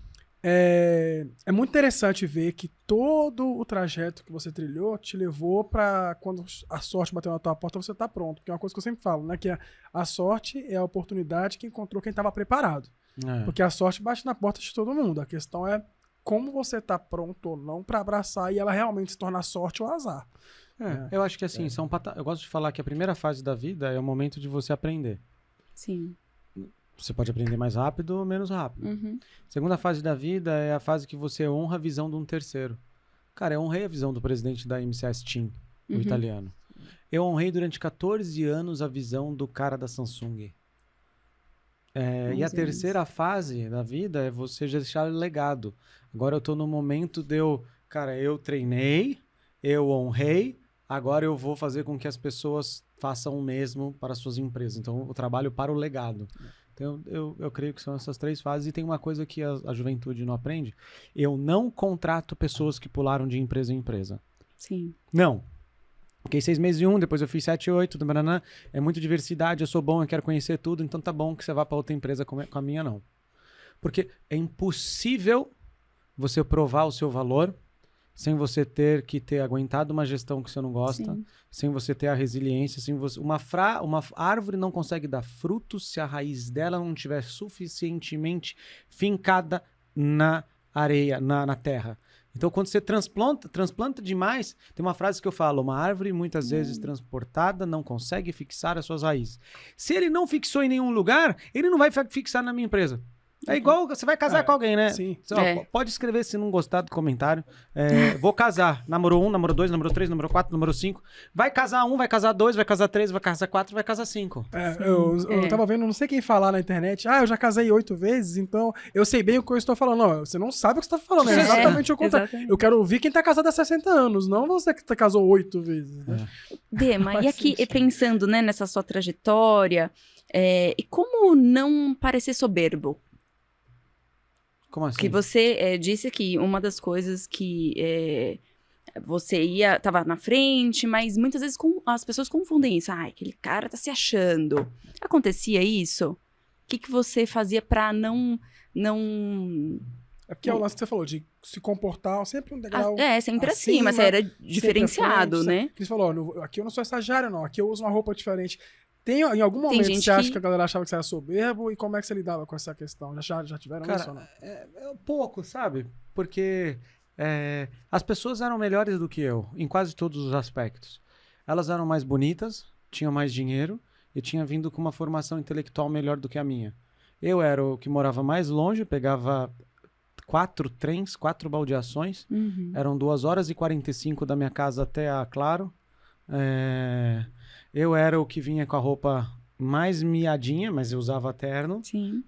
é muito interessante ver que todo o trajeto que você trilhou te levou pra quando a sorte bateu na tua porta, você tá pronto. Porque é uma coisa que eu sempre falo, né? Que a sorte é a oportunidade que encontrou quem estava preparado. Porque a sorte bate na porta de todo mundo. A questão é como você tá pronto ou não pra abraçar e ela realmente se tornar sorte ou azar. Eu acho que assim, eu gosto de falar que a primeira fase da vida é o momento de você aprender. Sim. Você pode aprender mais rápido ou menos rápido. Uhum. Segunda fase da vida é a fase que você honra a visão de um terceiro. Cara, eu honrei a visão do presidente da MCS Team, o italiano. Eu honrei durante 14 anos a visão do cara da Samsung. E a terceira fase da vida é você deixar legado. Agora eu tô no momento cara, eu treinei, eu honrei, agora eu vou fazer com que as pessoas façam o mesmo para as suas empresas. Então eu trabalho para o legado. Então eu creio que são essas 3 fases. E tem uma coisa que a juventude não aprende. Eu não contrato pessoas que pularam de empresa em empresa. Sim. Não. Fiquei 6 meses em um, depois eu fiz 7, 8, é muita diversidade, eu sou bom, eu quero conhecer tudo, então tá bom que você vá para outra empresa com a minha, não. Porque é impossível você provar o seu valor sem você ter que ter aguentado uma gestão que você não gosta, sem você ter a resiliência, uma árvore não consegue dar frutos se a raiz dela não estiver suficientemente fincada na areia, na terra. Então, quando você transplanta demais, tem uma frase que eu falo, uma árvore muitas vezes transportada não consegue fixar as suas raízes. Se ele não fixou em nenhum lugar, ele não vai fixar na minha empresa. É igual você vai casar com alguém, né? Sim. Pode escrever se não gostar do comentário. Vou casar. Namoro 1, namoro 2, namoro 3, namoro 4, namoro 5. Vai casar 1, vai casar 2, vai casar 3, vai casar 4, vai casar 5. Eu tava vendo, não sei quem falar na internet, eu já casei 8 vezes, então eu sei bem o que eu estou falando. Não, você não sabe o que você tá falando, é exatamente o contrário. Exatamente. Eu quero ouvir quem tá casado há 60 anos, não você que casou 8 vezes. Né? Dema, e aqui, pensando, né, nessa sua trajetória, e como não parecer soberbo? Como assim? Porque você disse que uma das coisas que você tava na frente, mas muitas vezes as pessoas confundem isso. Ai, aquele cara tá se achando. Acontecia isso? O que você fazia pra não... É porque é o lance que você falou, de se comportar sempre um degrau sempre acima, você era diferenciado, né? Que você falou, aqui eu não sou estagiário, não, aqui eu uso uma roupa diferente. Em algum momento você acha que a galera achava que você era soberbo? E como é que você lidava com essa questão? Já tiveram isso ou não? Um pouco, sabe? Porque as pessoas eram melhores do que eu, em quase todos os aspectos. Elas eram mais bonitas, tinham mais dinheiro e tinham vindo com uma formação intelectual melhor do que a minha. Eu era o que morava mais longe, pegava 4 trens, 4 baldeações. Eram 2 horas e 45 da minha casa até a Claro. Eu era o que vinha com a roupa mais miadinha, mas eu usava terno. Sim.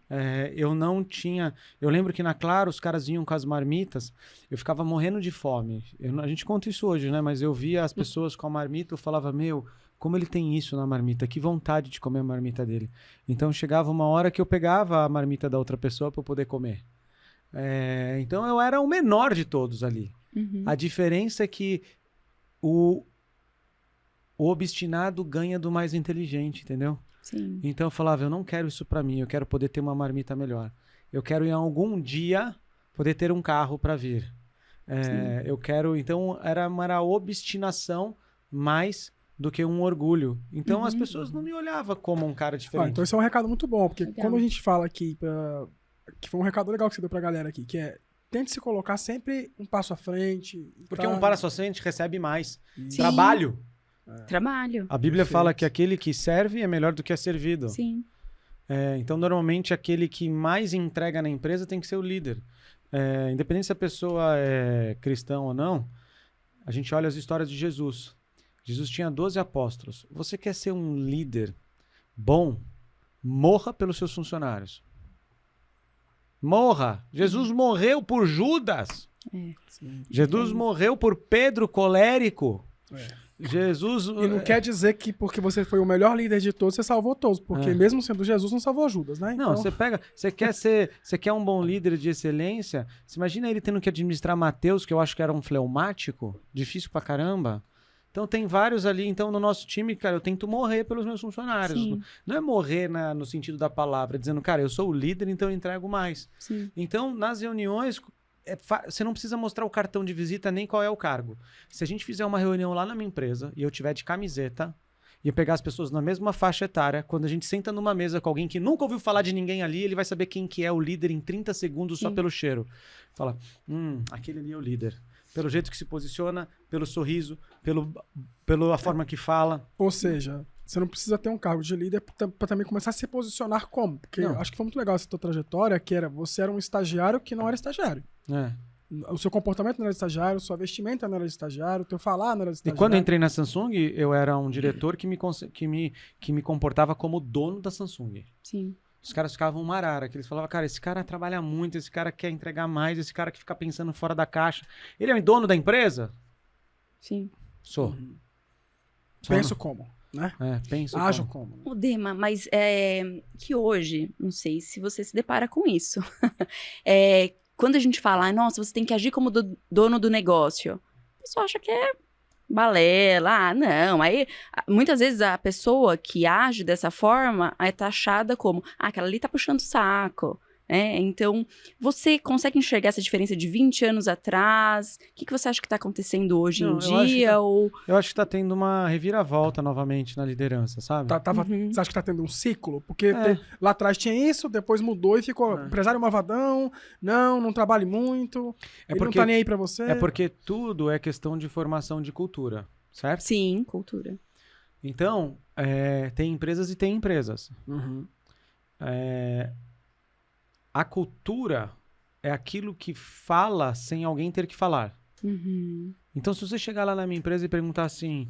Eu não tinha... Eu lembro que na Claro os caras vinham com as marmitas, eu ficava morrendo de fome. A gente conta isso hoje, né? Mas eu via as pessoas com a marmita, eu falava, como ele tem isso na marmita? Que vontade de comer a marmita dele. Então chegava uma hora que eu pegava a marmita da outra pessoa para eu poder comer. Então eu era o menor de todos ali. A diferença é que o obstinado ganha do mais inteligente, entendeu? Sim. Então eu falava, eu não quero isso pra mim, eu quero poder ter uma marmita melhor. Eu quero em algum dia poder ter um carro pra vir. Eu quero, então era uma obstinação mais do que um orgulho. Então as pessoas não me olhavam como um cara diferente. Então esse é um recado muito bom, porque Legal. quando a gente fala aqui, que foi um recado legal que você deu pra galera aqui, que é tente se colocar sempre um passo à frente. Porque um passo à frente recebe mais. Sim. Trabalho. Trabalho. A Bíblia Perfeito. fala que aquele que serve é melhor do que é servido. Sim. Então, normalmente, aquele que mais entrega na empresa tem que ser o líder. Independente se a pessoa é cristã ou não, a gente olha as histórias de Jesus. Jesus tinha 12 apóstolos. Você quer ser um líder bom? Morra pelos seus funcionários. Morra! Jesus morreu por Judas. Sim. Jesus morreu por Pedro colérico. É. Jesus... E não quer dizer que porque você foi o melhor líder de todos, você salvou todos. Porque mesmo sendo Jesus, não salvou Judas, né? Não, você quer um bom líder de excelência, você imagina ele tendo que administrar Mateus, que eu acho que era um fleumático, difícil pra caramba. Então tem vários ali, então no nosso time, cara, eu tento morrer pelos meus funcionários. Sim. Não é morrer no sentido da palavra, dizendo, cara, eu sou o líder, então eu entrego mais. Sim. Então, nas reuniões, você não precisa mostrar o cartão de visita nem qual é o cargo. Se a gente fizer uma reunião lá na minha empresa e eu tiver de camiseta e eu pegar as pessoas na mesma faixa etária, quando a gente senta numa mesa com alguém que nunca ouviu falar de ninguém ali, ele vai saber quem que é o líder em 30 segundos só pelo cheiro. Fala, aquele ali é o líder. Pelo jeito que se posiciona, pelo sorriso, pela forma que fala. Ou seja, você não precisa ter um cargo de líder para também começar a se posicionar como. Porque eu acho que foi muito legal essa tua trajetória, que você era um estagiário que não era estagiário. O seu comportamento não era de estagiário, sua vestimenta não era de estagiário, o teu falar não era de estagiário. E quando eu entrei na Samsung, eu era um diretor que me comportava como dono da Samsung. Sim. Os caras ficavam uma arara, que eles falavam, cara, esse cara trabalha muito, esse cara quer entregar mais, esse cara que fica pensando fora da caixa. Ele é o dono da empresa? Sim. Sou. Penso como, né? Penso Ajo como. como. O Dema, mas que hoje, não sei se você se depara com isso. Quando a gente fala, nossa, você tem que agir como dono do negócio, o pessoal acha que é balela, não. Aí, muitas vezes, a pessoa que age dessa forma é taxada como, aquela ali tá puxando o saco. Então, você consegue enxergar essa diferença de 20 anos atrás? O que você acha que está acontecendo hoje em dia? Eu acho que tá tendo uma reviravolta novamente na liderança, sabe? Você acha que tá tendo um ciclo? Porque lá atrás tinha isso, depois mudou e ficou empresário malvadão, não trabalhe muito, ele não tá nem aí pra você. É porque tudo é questão de formação de cultura, certo? Sim, cultura. Então, tem empresas e tem empresas. A cultura é aquilo que fala sem alguém ter que falar. Então, se você chegar lá na minha empresa e perguntar assim,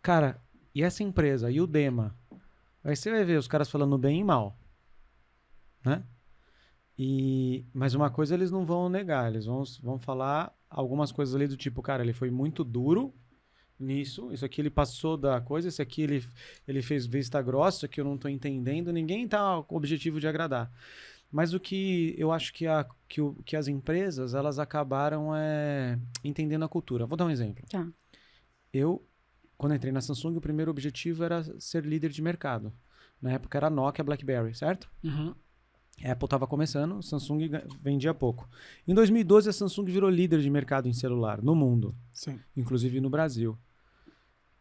cara, e essa empresa, e o Dema? Aí você vai ver os caras falando bem e mal, né? Mas uma coisa eles não vão negar, eles vão falar algumas coisas ali do tipo, cara, ele foi muito duro nisso, isso aqui ele passou da coisa, isso aqui ele fez vista grossa, isso aqui eu não tô entendendo, ninguém tá com o objetivo de agradar. Mas o que eu acho que as empresas, elas acabaram entendendo a cultura. Vou dar um exemplo. Tá. Eu, quando entrei na Samsung, o primeiro objetivo era ser líder de mercado. Na época era Nokia, BlackBerry, certo? Apple estava começando, Samsung vendia pouco. Em 2012, a Samsung virou líder de mercado em celular, no mundo. Sim. Inclusive no Brasil.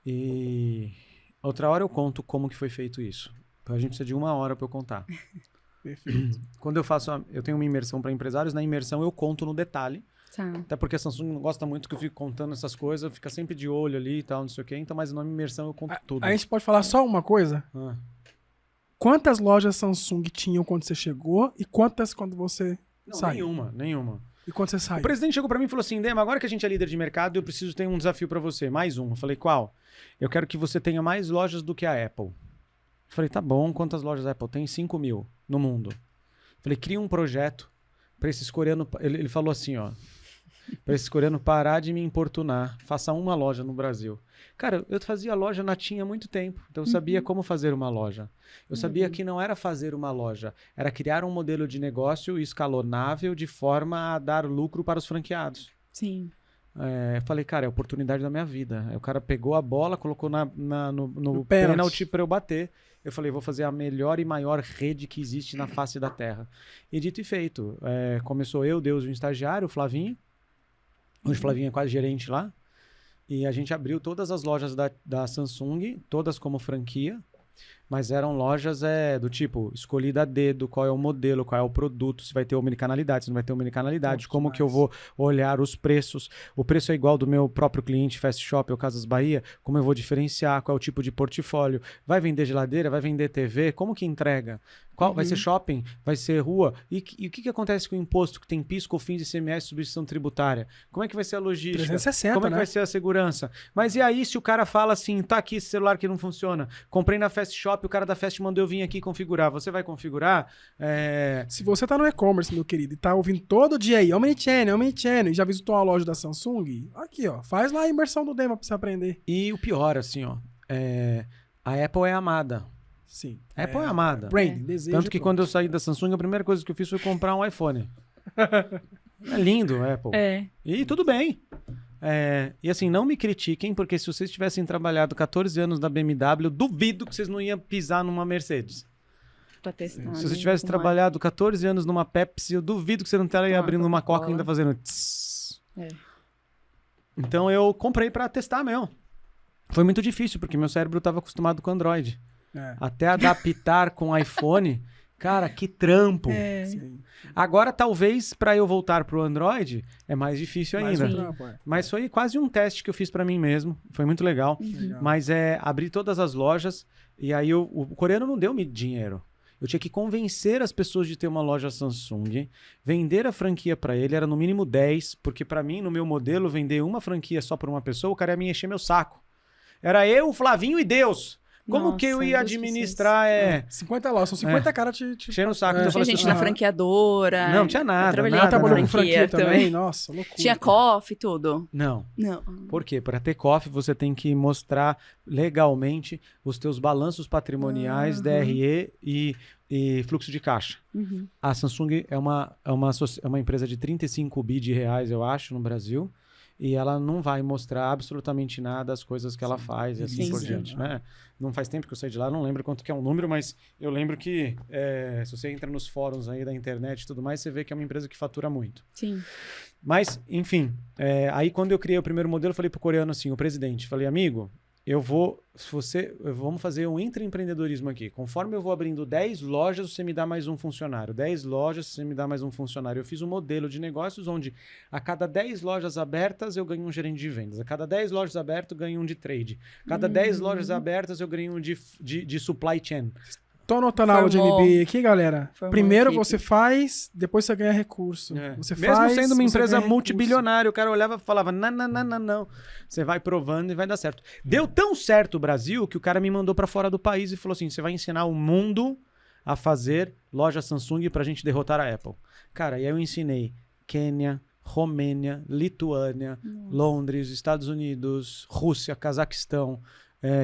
E outra hora eu conto como que foi feito isso. A gente precisa de 1 hora para eu contar. Perfeito. Quando eu tenho uma imersão para empresários, na imersão eu conto no detalhe. Tá. Até porque a Samsung não gosta muito que eu fique contando essas coisas, fica sempre de olho ali e tal, não sei o quê. Então, mas na minha imersão eu conto tudo. A gente pode falar só uma coisa? Quantas lojas Samsung tinham quando você chegou e quantas quando você saiu? Nenhuma. E quando você saiu? O presidente chegou para mim e falou assim, Dema, agora que a gente é líder de mercado, eu preciso ter um desafio para você. Mais um. Eu falei, qual? Eu quero que você tenha mais lojas do que a Apple. Eu falei, tá bom, quantas lojas a Apple tem? 5.000 no mundo. Falei, cria um projeto para esses coreanos... Ele falou assim, ó. Para esses coreanos parar de me importunar. Faça uma loja no Brasil. Cara, eu fazia loja na TIM há muito tempo. Então eu sabia como fazer uma loja. Eu sabia que não era fazer uma loja. Era criar um modelo de negócio escalonável de forma a dar lucro para os franqueados. Sim. Falei, cara, é a oportunidade da minha vida. Aí o cara pegou a bola, colocou no pênalti para eu bater. Eu falei, vou fazer a melhor e maior rede que existe na face da Terra. E dito e feito. Começou eu, Deus e um estagiário, o Flavinho. Hoje o Flavinho é quase gerente lá. E a gente abriu todas as lojas da Samsung, todas como franquia. Mas eram lojas do tipo, escolhida a dedo, qual é o modelo, qual é o produto, se vai ter omnicanalidade, se não vai ter omnicanalidade, como que eu vou olhar os preços. O preço é igual do meu próprio cliente, Fast Shop ou Casas Bahia, como eu vou diferenciar, qual é o tipo de portfólio. Vai vender geladeira, vai vender TV, como que entrega? Qual vai ser shopping? Vai ser rua? E o que acontece com o imposto que tem PIS, COFINS, ICMS, substituição tributária? Como é que vai ser a logística? 360, Como é que né? vai ser a segurança? Mas e aí se o cara fala assim, tá aqui esse celular que não funciona, comprei na Fast Shop, o cara da Fast mandou eu vir aqui configurar, você vai configurar? Se você tá no e-commerce, meu querido, e tá ouvindo todo dia aí, Omnichannel, e já visitou a loja da Samsung, aqui, ó, faz lá a imersão do demo pra você aprender. E o pior, assim, ó, a Apple é amada. Sim. A Apple é amada. Branding, desejo. Tanto que quando eu saí da Samsung, a primeira coisa que eu fiz foi comprar um iPhone. É lindo, Apple. E tudo bem. E assim, não me critiquem, porque se vocês tivessem trabalhado 14 anos na BMW, eu duvido que vocês não iam pisar numa Mercedes. Pra testar. Se você tivesse trabalhado 14 anos numa Pepsi, eu duvido que você não estaria abrindo uma Coca e ainda fazendo tss. Então eu comprei pra testar mesmo. Foi muito difícil, porque meu cérebro estava acostumado com Android. Até adaptar com iPhone, cara, que trampo. Sim. Agora, talvez, para eu voltar pro Android, é mais difícil Mais ainda. um trampo, Mas foi quase um teste que eu fiz para mim mesmo. Foi muito legal. Legal. Mas abri todas as lojas e aí o coreano não deu-me dinheiro. Eu tinha que convencer as pessoas de ter uma loja Samsung, vender a franquia para ele, era no mínimo 10, porque para mim, no meu modelo, vender uma franquia só para uma pessoa, o cara ia me encher meu saco. Era eu, o Flavinho e Deus. Como que eu ia administrar? 50 lojas, são 50 caras te enchendo o saco. Então eu Tinha falei gente assim, na franqueadora. Não, tinha nada. Eu trabalhei Ela na trabalhou com franquia franquia também, nossa, loucura. Tinha coffee, tudo. Não. Não. Por quê? Para ter coffee, você tem que mostrar legalmente os teus balanços patrimoniais, DRE e fluxo de caixa. A Samsung é uma empresa de 35 bi de reais, eu acho, no Brasil. E ela não vai mostrar absolutamente nada das coisas que ela faz e assim por diante, né? Não faz tempo que eu saí de lá, não lembro quanto que é um número, mas eu lembro que se você entra nos fóruns aí da internet e tudo mais, você vê que é uma empresa que fatura muito. Sim. Mas, enfim, aí quando eu criei o primeiro modelo, eu falei pro coreano assim, o presidente, falei, amigo, vamos fazer um intraempreendedorismo aqui. Conforme eu vou abrindo 10 lojas, você me dá mais um funcionário. 10 lojas, você me dá mais um funcionário. Eu fiz um modelo de negócios onde a cada 10 lojas abertas eu ganho um gerente de vendas. A cada 10 lojas abertas eu ganho um de trade. A cada 10 lojas abertas eu ganho um de supply chain. Tô anotando a aula de MBA aqui, galera. Formou Primeiro equipe. você faz, depois você ganha recurso. Você Mesmo faz, sendo uma você empresa ganha multibilionária, o cara olhava e falava, não. Você vai provando e vai dar certo. Deu tão certo o Brasil que o cara me mandou pra fora do país e falou assim, você vai ensinar o mundo a fazer loja Samsung pra gente derrotar a Apple. Cara, e aí eu ensinei Quênia, Romênia, Lituânia, Londres, Estados Unidos, Rússia, Cazaquistão,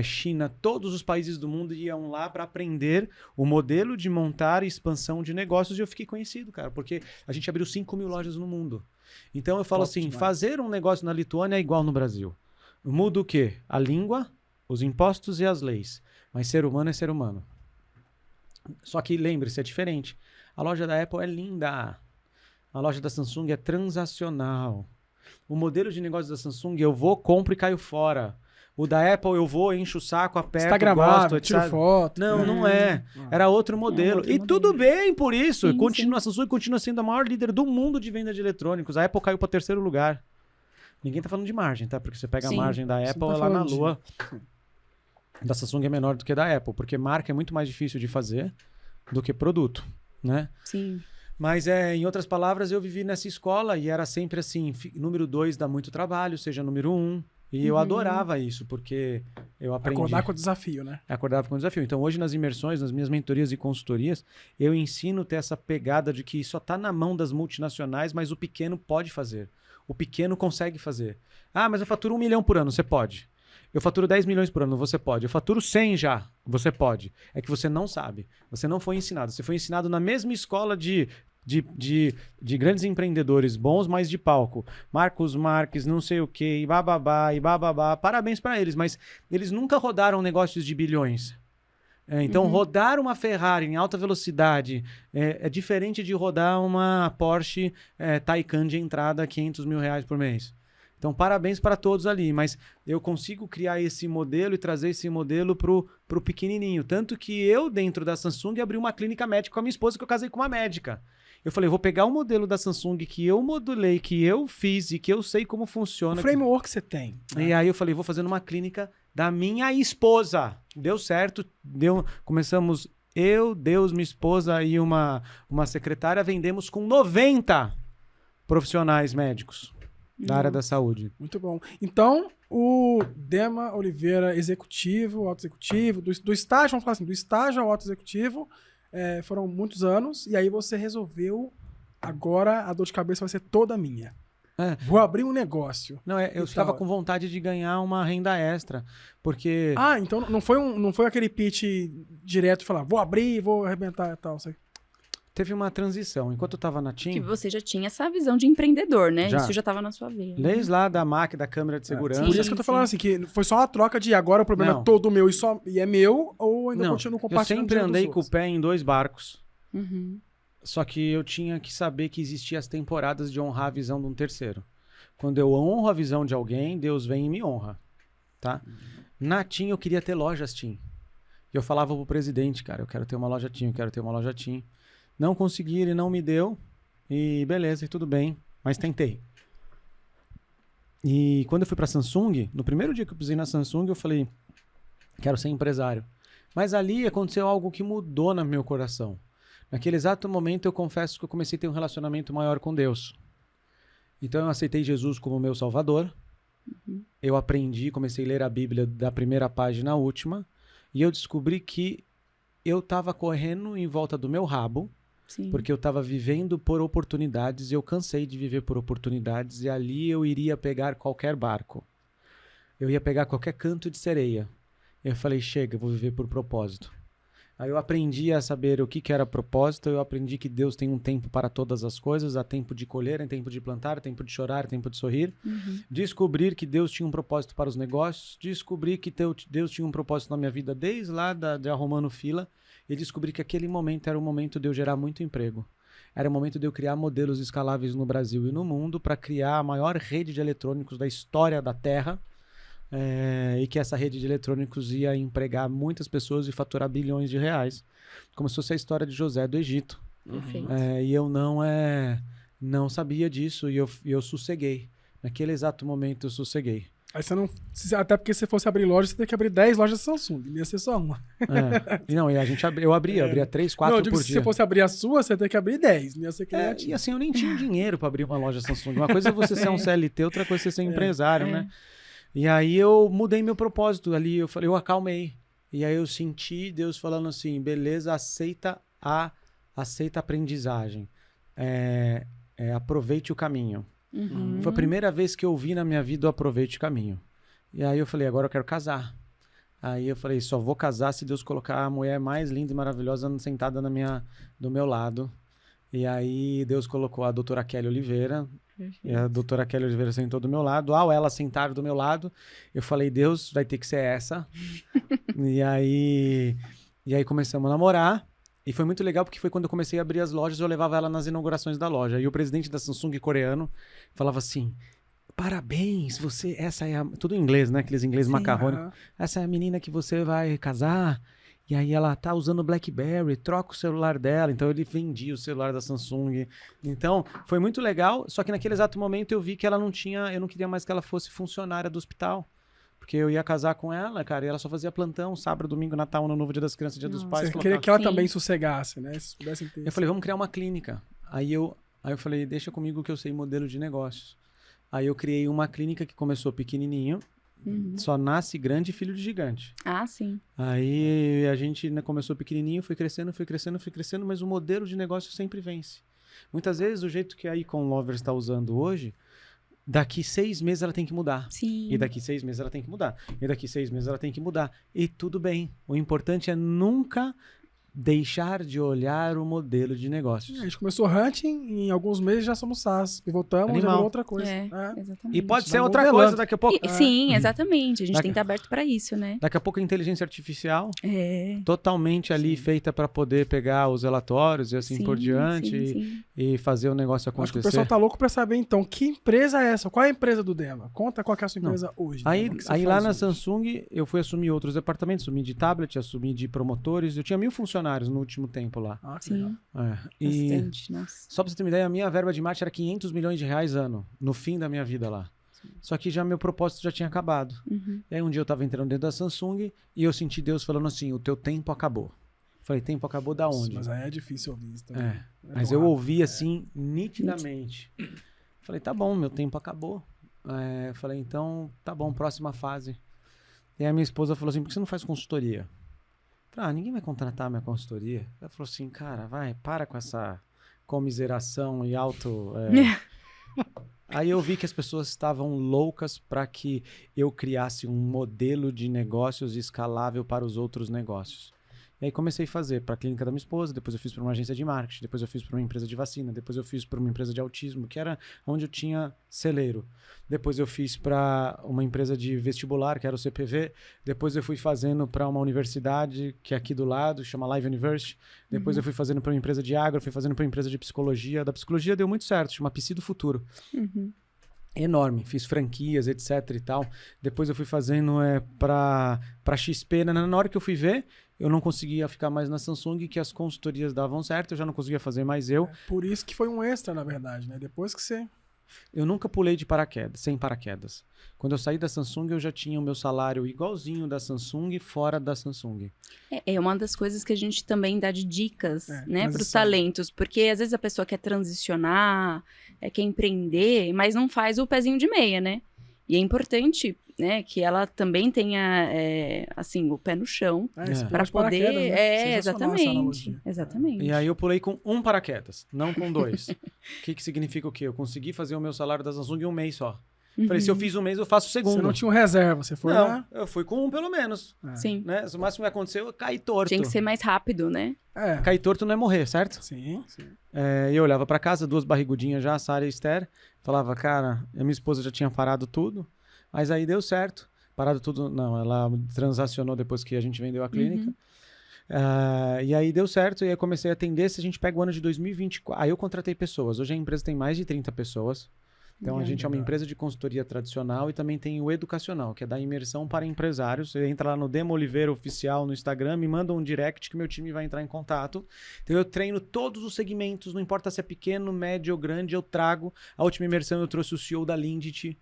China, todos os países do mundo iam lá para aprender o modelo de montar e expansão de negócios e eu fiquei conhecido, cara, porque a gente abriu 5 mil lojas no mundo. Então eu falo assim, demais. fazer um negócio na Lituânia é igual no Brasil. Muda o quê? A língua, os impostos e as leis. Mas ser humano é ser humano. Só que lembre-se, é diferente. A loja da Apple é linda. A loja da Samsung é transacional. O modelo de negócio da Samsung, eu vou, compro e caio fora. O da Apple eu vou, encho o saco, aperto, Instagramável, gosto, tiro etc. foto. Não é. Era outro modelo. outro E modelo. tudo bem por isso. Sim, A Samsung continua sendo a maior líder do mundo de venda de eletrônicos. A Apple caiu para 3º lugar. Ninguém tá falando de margem, tá? Porque você pega Sim. a margem da Apple, tá ela na falando de- lua. Da Samsung é menor do que da Apple, porque marca é muito mais difícil de fazer do que produto, né? Sim. Mas, em outras palavras, eu vivi nessa escola e era sempre assim, número 2 dá muito trabalho, seja número 1. E eu adorava isso, porque eu aprendi. Acordar com o desafio, né? Acordava com o desafio. Então, hoje, nas imersões, nas minhas mentorias e consultorias, eu ensino a ter essa pegada de que só está na mão das multinacionais, mas o pequeno pode fazer. O pequeno consegue fazer. Ah, mas eu faturo 1 milhão por ano. Você pode. Eu faturo 10 milhões por ano. Você pode. Eu faturo 100 já. Você pode. É que você não sabe. Você não foi ensinado. Você foi ensinado na mesma escola de grandes empreendedores bons, mas de palco. Marcos Marques, não sei o que, e bababá. Parabéns para eles, mas eles nunca rodaram negócios de bilhões. Então, rodar uma Ferrari em alta velocidade é diferente de rodar uma Porsche Taycan de entrada a 500 mil reais por mês. Então, parabéns para todos ali, mas eu consigo criar esse modelo e trazer esse modelo pro pequenininho. Tanto que eu, dentro da Samsung, abri uma clínica médica com a minha esposa, que eu casei com uma médica. Eu falei, vou pegar o modelo da Samsung que eu modulei, que eu fiz e que eu sei como funciona. O framework que você tem. E aí eu falei, vou fazer numa clínica da minha esposa. Deu certo, começamos Eu, Deus, minha esposa e uma secretária vendemos com 90 profissionais médicos da área da saúde. Muito bom. Então, o Dema Oliveira executivo, auto-executivo, do estágio, vamos falar assim, do estágio ao auto-executivo, foram muitos anos, e aí você resolveu, agora a dor de cabeça vai ser toda minha. Vou abrir um negócio. Não, eu estava com vontade de ganhar uma renda extra, porque... Ah, então não foi aquele pitch direto de falar, vou abrir, vou arrebentar e tal. Teve uma transição. Enquanto eu estava na TIM... Que você já tinha essa visão de empreendedor, né? Já. Isso já estava na sua veia. Desde lá da MAC, da câmera de segurança. Por isso que eu tô falando assim, que foi só uma troca de agora o problema Não. é todo meu e é meu, ou ainda Não, continuo eu compartilhando sempre dinheiro dos andei com o outros? pé em 2 barcos. Uhum. Só que eu tinha que saber que existiam as temporadas de honrar a visão de um terceiro. Quando eu honro a visão de alguém, Deus vem e me honra, tá? Na TIM, eu queria ter lojas TIM. E eu falava pro presidente, cara, eu quero ter uma loja TIM, eu quero ter uma loja TIM. Não consegui, ele não me deu. E beleza, e tudo bem. Mas tentei. E quando eu fui pra Samsung, no primeiro dia que eu pisei na Samsung, eu falei, quero ser empresário. Mas ali aconteceu algo que mudou no meu coração. Naquele exato momento, eu confesso que eu comecei a ter um relacionamento maior com Deus. Então eu aceitei Jesus como meu salvador. Eu aprendi, comecei a ler a Bíblia da primeira página à última. E eu descobri que eu estava correndo em volta do meu rabo. Sim. Porque eu estava vivendo por oportunidades e eu cansei de viver por oportunidades. E ali eu iria pegar qualquer barco. Eu ia pegar qualquer canto de sereia. Eu falei, chega, eu vou viver por propósito. Aí eu aprendi a saber o que era propósito, eu aprendi que Deus tem um tempo para todas as coisas, há tempo de colher, há tempo de plantar, há tempo de chorar, há tempo de sorrir. Descobrir que Deus tinha um propósito para os negócios, descobri que Deus tinha um propósito na minha vida desde lá de arrumando fila, e descobri que aquele momento era o momento de eu gerar muito emprego. Era o momento de eu criar modelos escaláveis no Brasil e no mundo para criar a maior rede de eletrônicos da história da Terra. E que essa rede de eletrônicos ia empregar muitas pessoas e faturar bilhões de reais. Como se fosse a história de José do Egito. Perfeito. E eu não sabia disso e eu sosseguei. Naquele exato momento eu sosseguei. Aí você não... Até porque se fosse abrir loja, você tem que abrir 10 lojas Samsung. Não ia ser só uma. Eu abria 3, 4 Não, eu digo, por se dia. você fosse abrir a sua, você tem que abrir 10. Não ia ser criativo. E assim, eu nem tinha dinheiro para abrir uma loja Samsung. Uma coisa é você ser um CLT, outra coisa é você ser empresário, né? E aí eu mudei meu propósito ali, eu acalmei. E aí eu senti Deus falando assim, beleza, aceita a aprendizagem. Aproveite o caminho. Foi a primeira vez que eu vi na minha vida o aproveite o caminho. E aí eu falei, agora eu quero casar. Aí eu falei, só vou casar se Deus colocar a mulher mais linda e maravilhosa sentada do meu lado. E aí Deus colocou a doutora Kelly Oliveira. E a doutora Kelly Oliveira sentou do meu lado. Ao ela sentar do meu lado, eu falei, Deus, vai ter que ser essa. E aí começamos a namorar. E foi muito legal porque foi quando eu comecei a abrir as lojas, eu levava ela nas inaugurações da loja. E o presidente da Samsung coreano falava assim, parabéns, essa é tudo em inglês, né? Aqueles inglês macarrônicos. Essa é a menina que você vai casar. E aí ela tá usando o BlackBerry, troca o celular dela. Então ele vendia o celular da Samsung. Então foi muito legal. Só que naquele exato momento eu vi que ela eu não queria mais que ela fosse funcionária do hospital. Porque eu ia casar com ela, cara, e ela só fazia plantão, sábado, domingo, Natal, Ano Novo, Dia das Crianças, Dia dos Pais. Você queria que ela Sim. também sossegasse, né? Se pudessem ter. Eu falei, vamos criar uma clínica. Aí eu falei, deixa comigo que eu sei modelo de negócios. Aí eu criei uma clínica que começou pequenininho, só nasce grande e filho de gigante. Ah, sim. Aí a gente começou pequenininho, foi crescendo, mas o modelo de negócio sempre vence. Muitas vezes o jeito que a Icon Lovers está usando hoje, daqui 6 meses ela tem que mudar. Sim. E daqui 6 meses ela tem que mudar. E daqui 6 meses ela tem que mudar. E tudo bem. O importante é nunca deixar de olhar o modelo de negócios. A gente começou hunting e em alguns meses já somos SaaS. E voltamos, já Animal. virou outra coisa. Exatamente. E pode ser Vai outra modelando. coisa daqui a pouco. Sim, exatamente. A gente Daqui- tem que estar aberto para isso, né? Daqui a pouco a inteligência artificial É. totalmente ali feita para poder pegar os relatórios e assim Sim, por diante sim. e fazer o negócio Acho que o acontecer. pessoal tá louco pra saber, então, que empresa é essa? Qual é a empresa do Dema? Conta qual que é a sua empresa hoje. Aí, Dema, o que você aí lá faz na hoje? Samsung eu fui assumir outros departamentos, assumi de tablet, assumi de promotores. Eu tinha 1.000 funcionários no último tempo lá. Ah, que legal. Sim, E bastante, nossa. só pra você ter uma ideia, a minha verba de marketing era 500 milhões de reais ano, no fim da minha vida lá. Só que já meu propósito já tinha acabado. E aí um dia eu tava entrando dentro da Samsung e eu senti Deus falando assim, o teu tempo acabou. Falei, tempo acabou da onde? Mas aí é difícil ouvir isso também. Mas eu ouvi assim, nitidamente. Falei, tá bom, meu tempo acabou. Falei, então, tá bom, próxima fase. E aí a minha esposa falou assim, por que você não faz consultoria? Falei, ninguém vai contratar a minha consultoria. Ela falou assim, cara, para com essa comiseração e Aí eu vi que as pessoas estavam loucas para que eu criasse um modelo de negócios escalável para os outros negócios. E aí comecei a fazer para a clínica da minha esposa, depois eu fiz para uma agência de marketing, depois eu fiz para uma empresa de vacina, depois eu fiz para uma empresa de autismo, que era onde eu tinha celeiro. Depois eu fiz para uma empresa de vestibular, que era o CPV. Depois eu fui fazendo para uma universidade, que é aqui do lado, chama Live University. Depois eu fui fazendo para uma empresa de agro, fui fazendo para uma empresa de psicologia. Da psicologia deu muito certo, chama Psi do Futuro. Enorme, fiz franquias, etc e tal. Depois eu fui fazendo para XP. Na hora que eu fui ver, eu não conseguia ficar mais na Samsung, que as consultorias davam certo, eu já não conseguia fazer mais eu. Por isso que foi um extra, na verdade, né? Depois que você... Eu nunca pulei de paraquedas, sem paraquedas. Quando eu saí da Samsung, eu já tinha o meu salário igualzinho da Samsung, fora da Samsung. É uma das coisas que a gente também dá de dicas, né, para os transição. talentos. Porque às vezes a pessoa quer transicionar, quer empreender, mas não faz o pezinho de meia, né? E é importante, né, que ela também tenha, assim, o pé no chão Isso, para pula de paraquedas, poder... né? Sensacional essa analogia. Exatamente. E aí eu pulei com um paraquedas, não com dois. O que significa o quê? Eu consegui fazer o meu salário da Samsung em um mês só. Falei, se eu fiz um mês, eu faço o segundo. Você não tinha um reserva, você foi Não, lá... eu fui com um pelo menos. Sim. Né? O máximo que aconteceu é cair torto. Tinha que ser mais rápido, né? Cair torto não é morrer, certo? Sim. E eu olhava pra casa, 2 barrigudinhas já, Sara e Esther. Falava, cara, a minha esposa já tinha parado tudo, mas aí deu certo. Parado tudo, não, ela transacionou depois que a gente vendeu a clínica. E aí deu certo, e aí eu comecei a atender. Se a gente pega o ano de 2024, aí eu contratei pessoas. Hoje a empresa tem mais de 30 pessoas. Então a gente é uma empresa de consultoria tradicional e também tem o educacional, que é da imersão para empresários. Você entra lá no Demo Oliveira Oficial no Instagram, me manda um direct que meu time vai entrar em contato. Então eu treino todos os segmentos, não importa se é pequeno, médio ou grande, eu trago. A última imersão eu trouxe o CEO da Lindt.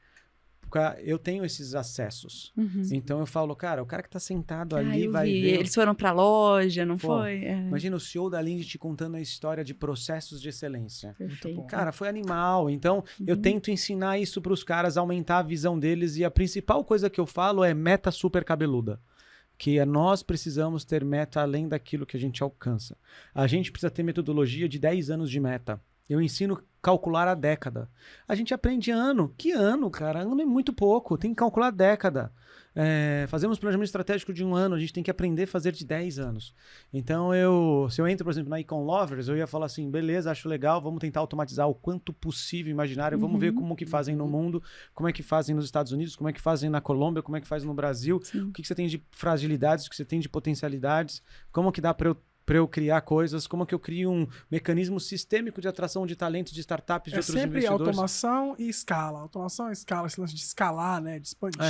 Eu tenho esses acessos. Então eu falo, cara, o cara que tá sentado ali eu vai vi. ver. Eles foram pra loja, não foi? Imagina o CEO da Lindt contando a história de processos de excelência. Perfeito. Cara, foi animal. Então, eu tento ensinar isso para os caras, aumentar a visão deles. E a principal coisa que eu falo é meta super cabeluda. Que nós precisamos ter meta além daquilo que a gente alcança. A gente precisa ter metodologia de 10 anos de meta. Eu ensino a calcular a década. A gente aprende ano. Que ano, cara? Ano é muito pouco. Tem que calcular a década. Fazemos planejamento estratégico de 1 ano. A gente tem que aprender a fazer de 10 anos. Então, se eu entro, por exemplo, na Econ Lovers, eu ia falar assim, beleza, acho legal, vamos tentar automatizar o quanto possível imaginário. Vamos ver como que fazem no mundo, como é que fazem nos Estados Unidos, como é que fazem na Colômbia, como é que fazem no Brasil. Sim. O que você tem de fragilidades, o que você tem de potencialidades, como que dá para eu criar coisas, como que eu crio um mecanismo sistêmico de atração de talentos de startups, de outros sempre investidores. automação e escala. Automação e escala, esse lance de escalar, né? De expandir.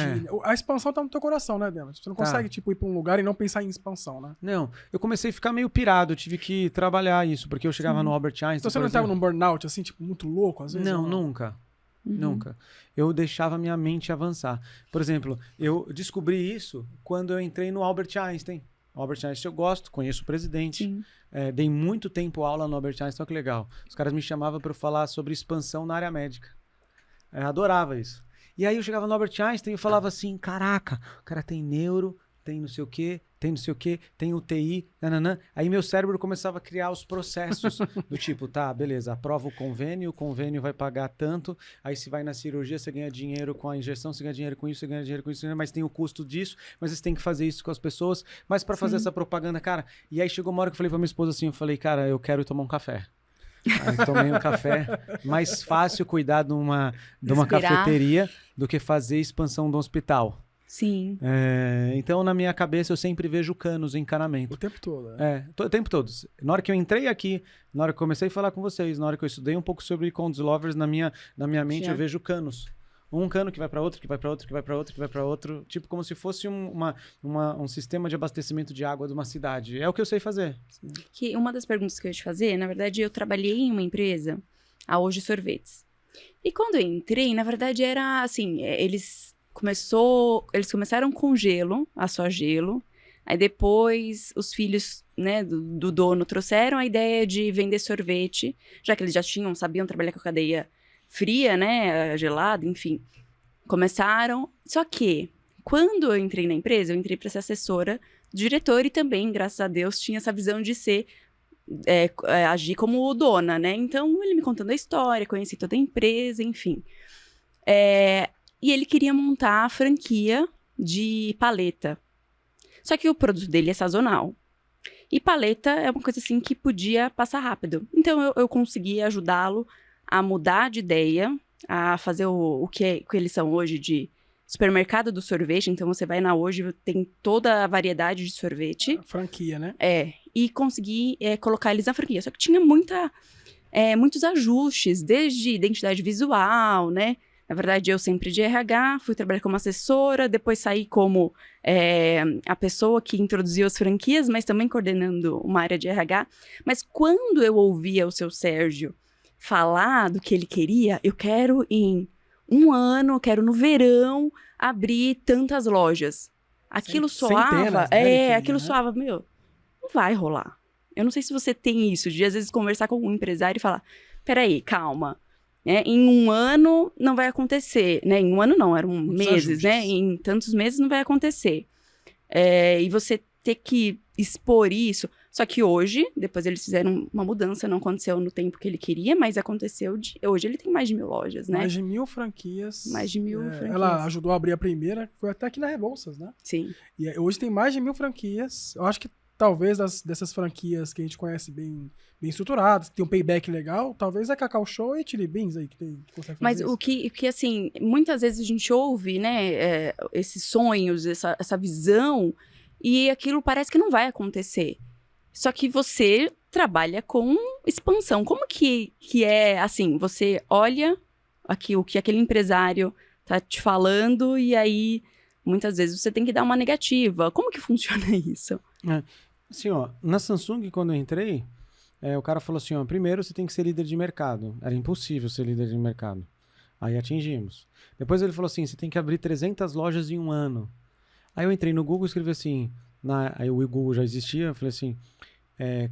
A expansão tá no teu coração, né, Dema? Você não consegue, ir pra um lugar e não pensar em expansão, né? Não, eu comecei a ficar meio pirado, eu tive que trabalhar isso, porque eu chegava no Albert Einstein, Então você não estava num burnout, assim, muito louco, às vezes? Não, nunca. Nunca. Eu deixava minha mente avançar. Por exemplo, eu descobri isso quando eu entrei no Albert Einstein. Albert Einstein eu gosto, conheço o presidente. Dei muito tempo aula no Albert Einstein, olha que legal. Os caras me chamavam para eu falar sobre expansão na área médica. Eu adorava isso. E aí eu chegava no Albert Einstein e falava assim, caraca, o cara tem neuro, tem não sei o quê, tem UTI, nananã. Aí meu cérebro começava a criar os processos do tipo, tá, beleza, aprova o convênio vai pagar tanto, aí se vai na cirurgia, você ganha dinheiro com a injeção, você ganha dinheiro com isso, você ganha dinheiro com isso, mas tem o custo disso, mas você tem que fazer isso com as pessoas, mas para fazer essa propaganda, cara, e aí chegou uma hora que eu falei pra minha esposa assim, eu falei, cara, eu quero ir tomar um café. Aí tomei um café, mais fácil cuidar de uma cafeteria do que fazer expansão de um hospital. Sim. Então, na minha cabeça, eu sempre vejo canos, encanamento. O tempo todo, o tempo todo. Na hora que eu entrei aqui, na hora que eu comecei a falar com vocês, na hora que eu estudei um pouco sobre Econ Lovers, na minha mente eu vejo canos. Um cano que vai para outro, que vai para outro, que vai para outro, que vai para outro. Tipo como se fosse um sistema de abastecimento de água de uma cidade. É o que eu sei fazer. Que uma das perguntas que eu ia te fazer, na verdade, eu trabalhei em uma empresa, a Hoje Sorvetes. E quando eu entrei, na verdade, era assim, eles começaram com gelo, a só gelo. Aí depois os filhos, né, do dono trouxeram a ideia de vender sorvete, já que eles já sabiam trabalhar com a cadeia fria, né, gelada, enfim. Começaram, só que quando eu entrei na empresa, eu entrei para ser assessora do diretor e também, graças a Deus, tinha essa visão de ser, agir como dona, né? Então, ele me contando a história, conheci toda a empresa, enfim. E ele queria montar a franquia de paleta. Só que o produto dele é sazonal. E paleta é uma coisa assim que podia passar rápido. Então, eu consegui ajudá-lo a mudar de ideia, a fazer o que eles são hoje de supermercado do sorvete. Então, você vai na Hoje, tem toda a variedade de sorvete. Franquia, né? E conseguir colocar eles na franquia. Só que tinha muitos ajustes, desde identidade visual, né? Na verdade, eu sempre de RH, fui trabalhar como assessora, depois saí como a pessoa que introduziu as franquias, mas também coordenando uma área de RH. Mas quando eu ouvia o seu Sérgio falar do que ele queria, eu quero em um ano, quero no verão abrir tantas lojas. Aquilo soava, centenas, né, aquilo soava, meu, não vai rolar. Eu não sei se você tem isso, de às vezes conversar com um empresário e falar, peraí, calma. Em um ano não vai acontecer, né? Em um ano não, eram meses, né? Em tantos meses não vai acontecer. E você ter que expor isso. Só que hoje, depois eles fizeram uma mudança, não aconteceu no tempo que ele queria, mas aconteceu hoje ele tem mais de 1.000 lojas, né? Mais de 1.000 franquias. Mais de 1.000 franquias. Ela ajudou a abrir a primeira, foi até aqui na Rebouças, né? Sim. E hoje tem mais de 1.000 franquias. Eu acho que talvez dessas franquias que a gente conhece bem estruturadas, que tem um payback legal, talvez a Cacau Show e Chili Beans aí que consegue fazer. Mas isso. o que, assim, muitas vezes a gente ouve, né, esses sonhos, essa visão, e aquilo parece que não vai acontecer. Só que você trabalha com expansão. Como que é, assim, você olha aqui o que aquele empresário tá te falando e aí, muitas vezes, você tem que dar uma negativa. Como que funciona isso? Assim, ó, na Samsung, quando eu entrei, o cara falou assim, ó, primeiro você tem que ser líder de mercado. Era impossível ser líder de mercado. Aí atingimos. Depois ele falou assim, você tem que abrir 300 lojas em um ano. Aí eu entrei no Google e escrevi assim, aí o Google já existia, eu falei assim,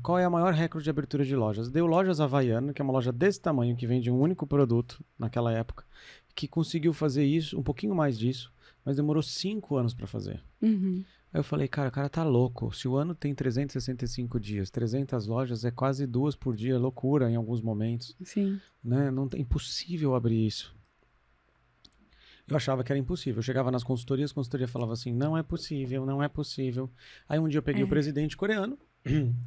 qual é a maior recorde de abertura de lojas? Deu Lojas Havaiana, que é uma loja desse tamanho, que vende um único produto naquela época, que conseguiu fazer isso, um pouquinho mais disso, mas demorou 5 anos para fazer. Uhum. Aí eu falei, cara, o cara tá louco. Se o ano tem 365 dias, 300 lojas, é quase 2 por dia, loucura em alguns momentos. Sim. Né? Não, é impossível abrir isso. Eu achava que era impossível. Eu chegava nas consultorias, a consultoria falava assim, não é possível, não é possível. Aí um dia eu peguei o presidente coreano,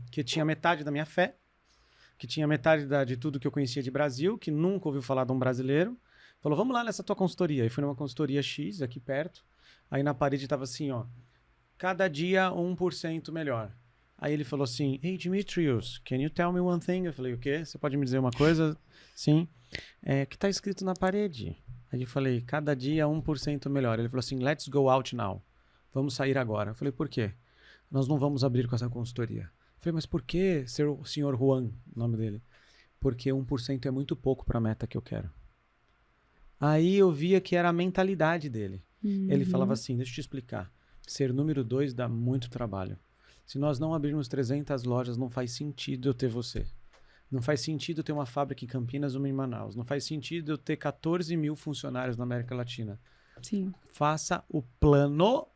que tinha metade da minha fé, que tinha metade de tudo que eu conhecia de Brasil, que nunca ouviu falar de um brasileiro. Falou, vamos lá nessa tua consultoria. Aí fui numa consultoria X, aqui perto. Aí na parede tava assim, ó, cada dia 1% melhor. Aí ele falou assim, hey, Dimitrios, can you tell me one thing? Eu falei, o quê? Você pode me dizer uma coisa? Sim. Que tá escrito na parede. Aí eu falei, cada dia 1% melhor. Ele falou assim, let's go out now. Vamos sair agora. Eu falei, por quê? Nós não vamos abrir com essa consultoria. Eu falei, mas por que, senhor Juan, o nome dele? Porque 1% é muito pouco para a meta que eu quero. Aí eu via que era a mentalidade dele. Uhum. Ele falava assim, deixa eu te explicar. Ser número 2 dá muito trabalho. Se nós não abrirmos 300 lojas, não faz sentido eu ter você. Não faz sentido eu ter uma fábrica em Campinas, uma em Manaus. Não faz sentido eu ter 14.000 funcionários na América Latina. Sim. Faça o plano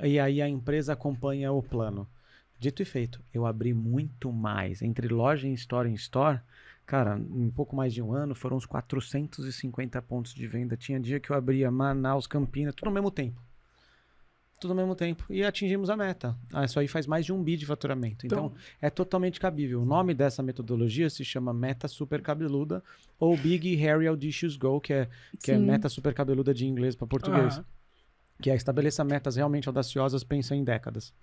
e aí a empresa acompanha o plano. Dito e feito, eu abri muito mais. Entre loja em store, cara, em pouco mais de um ano, foram uns 450 pontos de venda. Tinha dia que eu abria Manaus, Campinas, tudo ao mesmo tempo. Tudo ao mesmo tempo. E atingimos a meta. Isso aí faz mais de 1 bi de faturamento. Então, é totalmente cabível. O nome dessa metodologia se chama Meta Super Cabeluda ou Big Hairy Audacious Goal, que é Meta Super Cabeluda de inglês para português. Que é estabeleça metas realmente audaciosas, pensa em décadas.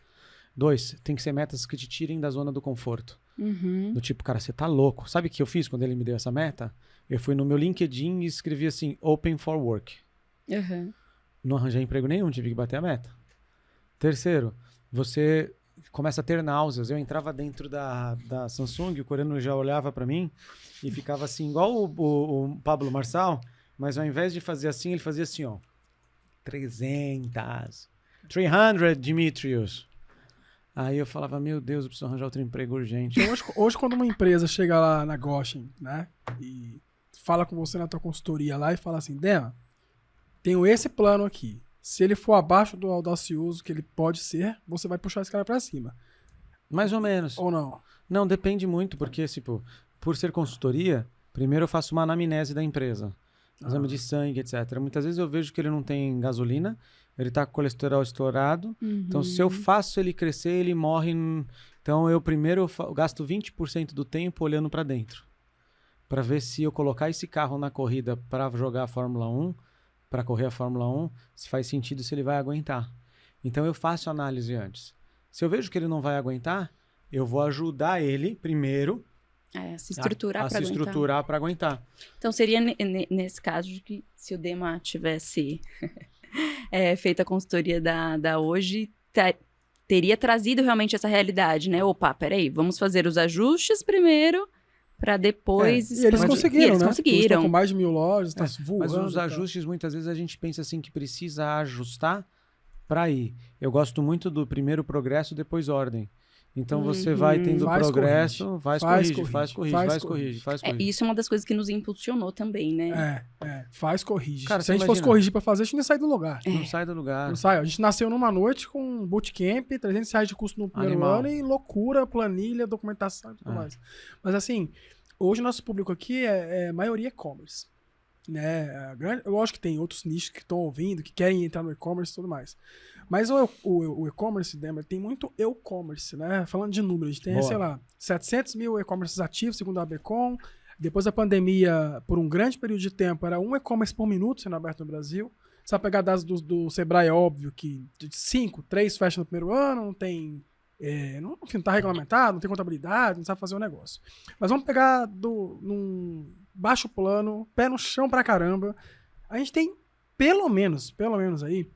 2, tem que ser metas que te tirem da zona do conforto. Uhum. Do tipo, cara, você tá louco. Sabe o que eu fiz quando ele me deu essa meta? Eu fui no meu LinkedIn e escrevi assim, Open for Work. Uhum. Não arranjei emprego nenhum, tive que bater a meta. 3, você começa a ter náuseas. Eu entrava dentro da Samsung, o coreano já olhava para mim e ficava assim, igual o Pablo Marçal, mas ao invés de fazer assim, ele fazia assim, ó. 300, Dimitrios. Aí eu falava, meu Deus, eu preciso arranjar outro emprego urgente. Então, hoje, quando uma empresa chega lá na Goshen, né, e fala com você na tua consultoria lá e fala assim, Dema, tenho esse plano aqui. Se ele for abaixo do audacioso que ele pode ser, você vai puxar esse cara pra cima. Mais ou menos. Ou não? Não, depende muito, porque, tipo, por ser consultoria, primeiro eu faço uma anamnese da empresa. Exame de sangue, etc. Muitas vezes eu vejo que ele não tem gasolina, ele tá com colesterol estourado. Então, se eu faço ele crescer, ele morre. Então, eu primeiro gasto 20% do tempo olhando para dentro. Para ver se eu colocar esse carro na corrida para jogar a Fórmula 1, para correr a Fórmula 1, se faz sentido, se ele vai aguentar. Então, eu faço análise antes. Se eu vejo que ele não vai aguentar, eu vou ajudar ele primeiro se estruturar para se estruturar para aguentar. Então, seria nesse caso de que se o Dema tivesse feito a consultoria da hoje, teria trazido realmente essa realidade, né? Opa, peraí, vamos fazer os ajustes primeiro para depois... E eles conseguiram, eles né? conseguiram. Eles estão com mais de 1.000 lojas, tá voando. Mas os ajustes, muitas vezes, a gente pensa assim que precisa ajustar para ir. Eu gosto muito do primeiro progresso, depois ordem. Então você vai tendo progresso, faz corrige. Isso é uma das coisas que nos impulsionou também, né? Faz corrige. Cara, se a gente fosse corrigir pra fazer, a gente não ia sair do lugar. Não sai do lugar. Não sai. A gente nasceu numa noite com um bootcamp, R$300 de custo no primeiro ano e loucura, planilha, documentação e tudo mais. Mas assim, hoje o nosso público aqui é maioria e-commerce. Né? Lógico que tem outros nichos que estão ouvindo, que querem entrar no e-commerce e tudo mais. Mas o e-commerce, Dema, tem muito e-commerce, né? Falando de números, tem, sei lá, 700 mil e-commerces ativos, segundo a ABCom. Depois da pandemia, por um grande período de tempo, era um e-commerce por minuto sendo aberto no Brasil. Você vai pegar dados do Sebrae, é óbvio que de 5, 3 fecham no primeiro ano, não tem... não está regulamentado, não tem contabilidade, não sabe fazer o negócio. Mas vamos pegar num baixo plano, pé no chão pra caramba. A gente tem pelo menos aí,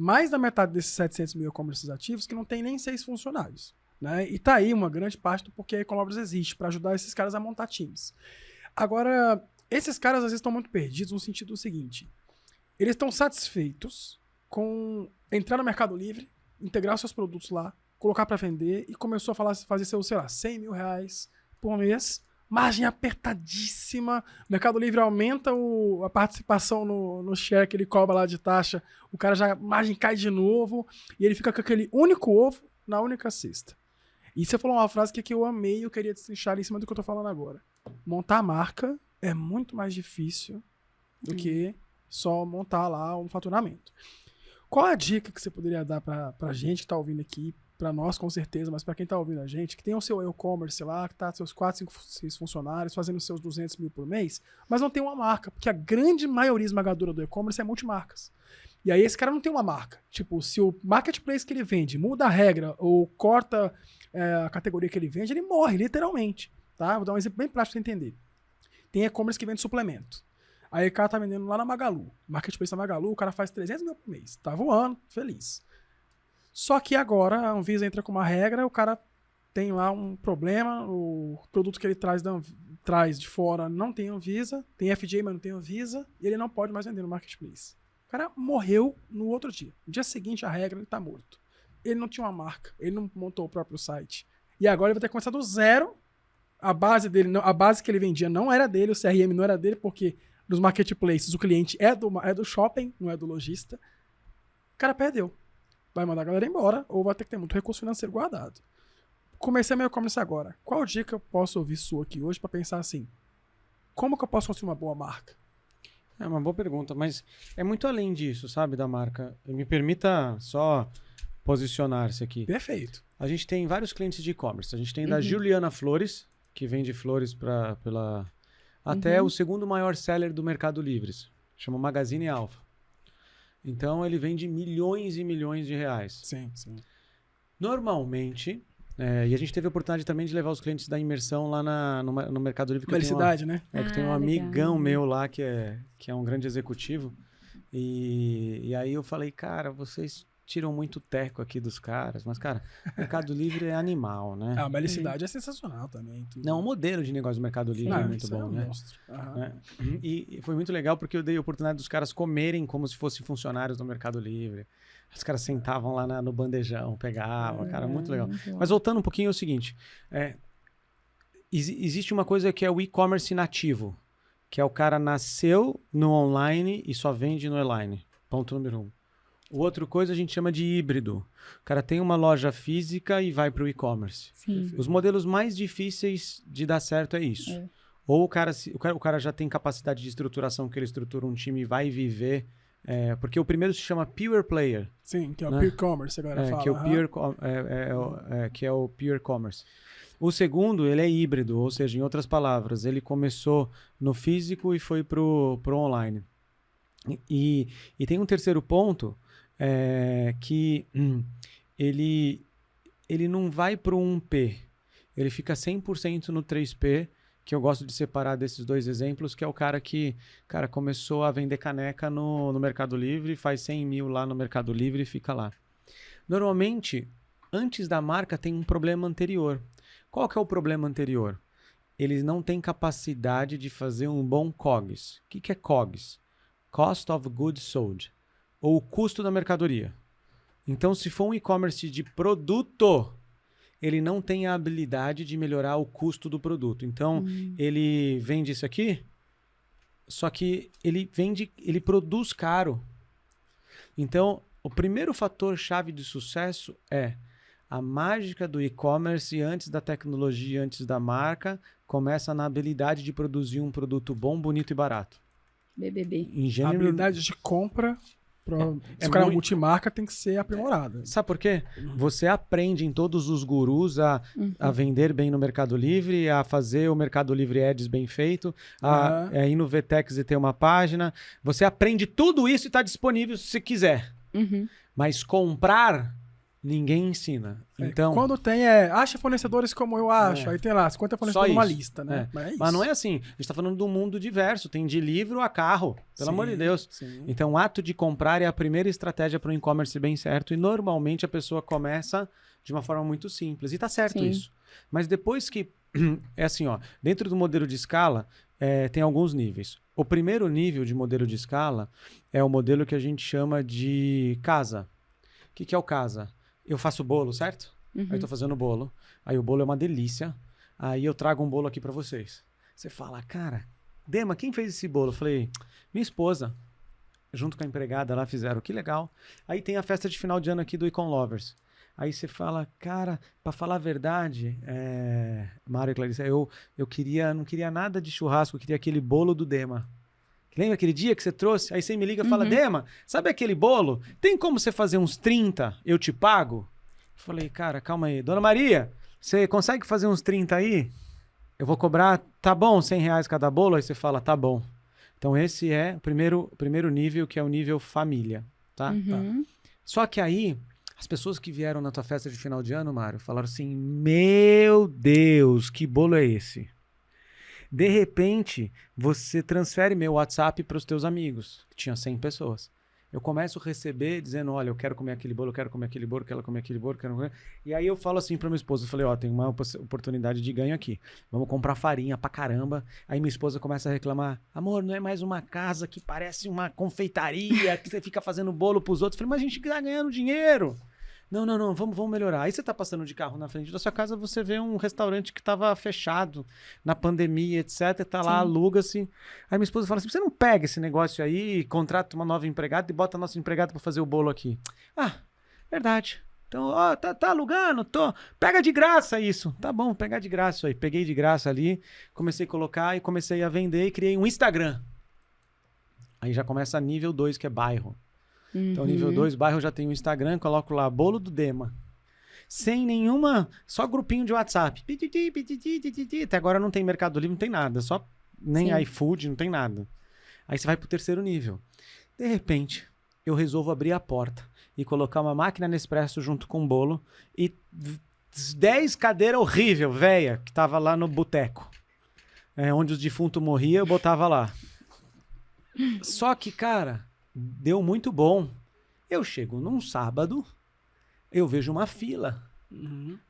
mais da metade desses 700 mil e-commerces ativos que não tem nem 6 funcionários. Né? E tá aí uma grande parte do porquê a Ecolovers existe, para ajudar esses caras a montar times. Agora, esses caras às vezes estão muito perdidos no sentido do seguinte: eles estão satisfeitos com entrar no Mercado Livre, integrar seus produtos lá, colocar para vender e começou a fazer seus, sei lá, 100 mil reais por mês, margem apertadíssima, o Mercado Livre aumenta a participação no share que ele cobra lá de taxa, o cara já, a margem cai de novo e ele fica com aquele único ovo na única cesta. E você falou uma frase que eu amei e eu queria destrinchar em cima do que eu tô falando agora. Montar marca é muito mais difícil do que só montar lá um faturamento. Qual a dica que você poderia dar pra gente que tá ouvindo aqui, pra nós com certeza, mas pra quem tá ouvindo a gente, que tem o seu e-commerce lá, que tá seus 4, 5, 6 funcionários, fazendo seus 200 mil por mês, mas não tem uma marca, porque a grande maioria esmagadora do e-commerce é multimarcas. E aí esse cara não tem uma marca. Tipo, se o marketplace que ele vende muda a regra ou corta a categoria que ele vende, ele morre, literalmente. Tá? Vou dar um exemplo bem prático pra você entender. Tem e-commerce que vende suplemento. Aí o cara tá vendendo lá na Magalu. Marketplace da Magalu, o cara faz 300 mil por mês. Tá voando, feliz. Só que agora a Anvisa entra com uma regra, o cara tem lá um problema, o produto que ele traz de fora não tem Anvisa, tem FDA, mas não tem Anvisa, e ele não pode mais vender no Marketplace. O cara morreu no outro dia. No dia seguinte, a regra, ele tá morto. Ele não tinha uma marca, ele não montou o próprio site. E agora ele vai ter que começar do zero. A base dele, a base que ele vendia não era dele, o CRM não era dele, porque nos marketplaces o cliente é do shopping, não é do lojista. O cara perdeu. Vai mandar a galera embora, ou vai ter que ter muito recurso financeiro guardado. Comecei meu e-commerce agora. Qual dica eu posso ouvir sua aqui hoje para pensar assim? Como que eu posso construir uma boa marca? É uma boa pergunta, mas é muito além disso, sabe, da marca. Me permita só posicionar-se aqui. Perfeito. A gente tem vários clientes de e-commerce. A gente tem da Juliana Flores, que vende flores até o segundo maior seller do Mercado Livre. Chama Magazine Alpha. Então, ele vende milhões e milhões de reais. Sim, sim. Normalmente, e a gente teve a oportunidade também de levar os clientes da imersão lá no Mercado Livre. Felicidade, né? Que tem um amigão meu lá que é um grande executivo. E aí eu falei, cara, vocês tiram muito teco aqui dos caras, mas, cara, Mercado Livre é animal, né? A melicidade é sensacional também. Tudo. Não, o modelo de negócio do Mercado Livre é muito bom, né? Monstro. Aham. É. E foi muito legal porque eu dei a oportunidade dos caras comerem como se fossem funcionários do Mercado Livre. Os caras sentavam lá no bandejão, pegavam, cara, muito legal. Mas voltando um pouquinho, é o seguinte, existe uma coisa que é o e-commerce nativo, que é o cara nasceu no online e só vende no online. Ponto número 1. O outra coisa a gente chama de híbrido. O cara tem uma loja física e vai para o e-commerce. Sim. Os modelos mais difíceis de dar certo é isso. Ou o cara já tem capacidade de estruturação, que ele estrutura um time e vai viver. Porque o primeiro se chama Pure Player. Sim, que é o né? Pure Commerce agora fala. Que é o que é o Pure Commerce. O segundo, ele é híbrido, ou seja, em outras palavras, ele começou no físico e foi pro online. E tem um terceiro ponto, que ele não vai pro 1P, ele fica 100% no 3P, que eu gosto de separar desses dois exemplos, que é o cara que começou a vender caneca no Mercado Livre, faz 100 mil lá no Mercado Livre e fica lá. Normalmente, antes da marca tem um problema anterior. Qual que é o problema anterior? Eles não têm capacidade de fazer um bom COGS. O que é COGS? Cost of Goods Sold, ou o custo da mercadoria. Então, se for um e-commerce de produto, ele não tem a habilidade de melhorar o custo do produto. Então, ele vende isso aqui, só que ele produz caro. Então, o primeiro fator-chave de sucesso é a mágica do e-commerce antes da tecnologia, antes da marca, começa na habilidade de produzir um produto bom, bonito e barato. BBB. Em A gênero... habilidade de compra, se o cara é multimarca, tem que ser aprimorada. Sabe por quê? Você aprende em todos os gurus a vender bem no Mercado Livre, a fazer o Mercado Livre Ads bem feito, a ir no VTEX e ter uma página. Você aprende tudo isso e está disponível se você quiser. Mas comprar, ninguém ensina. Então, quando tem, acha fornecedores como eu acho. Aí tem lá 50 fornecedores numa lista, né? Mas não é assim. A gente está falando de um mundo diverso. Tem de livro a carro. Pelo amor de Deus. Sim. Então, o ato de comprar é a primeira estratégia para o e-commerce bem certo. E normalmente a pessoa começa de uma forma muito simples. E tá certo isso. Mas depois que... É assim, ó. Dentro do modelo de escala, tem alguns níveis. O primeiro nível de modelo de escala é o modelo que a gente chama de casa. O que é o casa? Eu faço bolo, certo? Aí eu tô fazendo bolo. Aí o bolo é uma delícia. Aí eu trago um bolo aqui pra vocês. Você fala, cara, Dema, quem fez esse bolo? Eu falei, minha esposa. Junto com a empregada lá fizeram. Que legal. Aí tem a festa de final de ano aqui do Econ Lovers. Aí você fala, cara, pra falar a verdade, Mário e Clarissa, eu não queria nada de churrasco, eu queria aquele bolo do Dema. Lembra aquele dia que você trouxe? Aí você me liga e fala, Dema, sabe aquele bolo? Tem como você fazer uns 30? Eu te pago? Eu falei, cara, calma aí. Dona Maria, você consegue fazer uns 30 aí? Eu vou cobrar, tá bom, R$100 cada bolo? Aí você fala, tá bom. Então esse é o primeiro nível, que é o nível família, tá? Só que aí, as pessoas que vieram na tua festa de final de ano, Mário, falaram assim, meu Deus, que bolo é esse? De repente, você transfere meu WhatsApp para os teus amigos, que tinha 100 pessoas. Eu começo a receber dizendo, olha, eu quero comer aquele bolo, eu quero comer aquele bolo, eu quero comer aquele bolo, eu quero comer... E aí eu falo assim para minha esposa, eu falei, ó, tem uma oportunidade de ganho aqui. Vamos comprar farinha pra caramba. Aí minha esposa começa a reclamar, amor, não é mais uma casa que parece uma confeitaria, que você fica fazendo bolo pros outros. Eu falei, mas a gente tá ganhando dinheiro. Não, vamos melhorar. Aí você tá passando de carro na frente da sua casa, você vê um restaurante que tava fechado na pandemia, etc. Tá lá, aluga-se. Aí minha esposa fala assim, você não pega esse negócio aí, contrata uma nova empregada e bota a nossa empregada pra fazer o bolo aqui. Ah, verdade. Então, ó, tá alugando? Tô. Pega de graça isso. Tá bom, pegar de graça aí. Peguei de graça ali, comecei a colocar e comecei a vender e criei um Instagram. Aí já começa nível 2, que é bairro. Então, nível 2, bairro, já tem o Instagram, coloco lá, bolo do Dema. Sem nenhuma, só grupinho de WhatsApp. Até agora não tem Mercado Livre, não tem nada, só nem iFood, não tem nada. Aí você vai pro terceiro nível. De repente, eu resolvo abrir a porta e colocar uma máquina Nespresso junto com o bolo e 10 cadeiras horrível, velha, que tava lá no boteco. Onde os defuntos morriam, eu botava lá. Só que, cara, deu muito bom. Eu chego num sábado, eu vejo uma fila.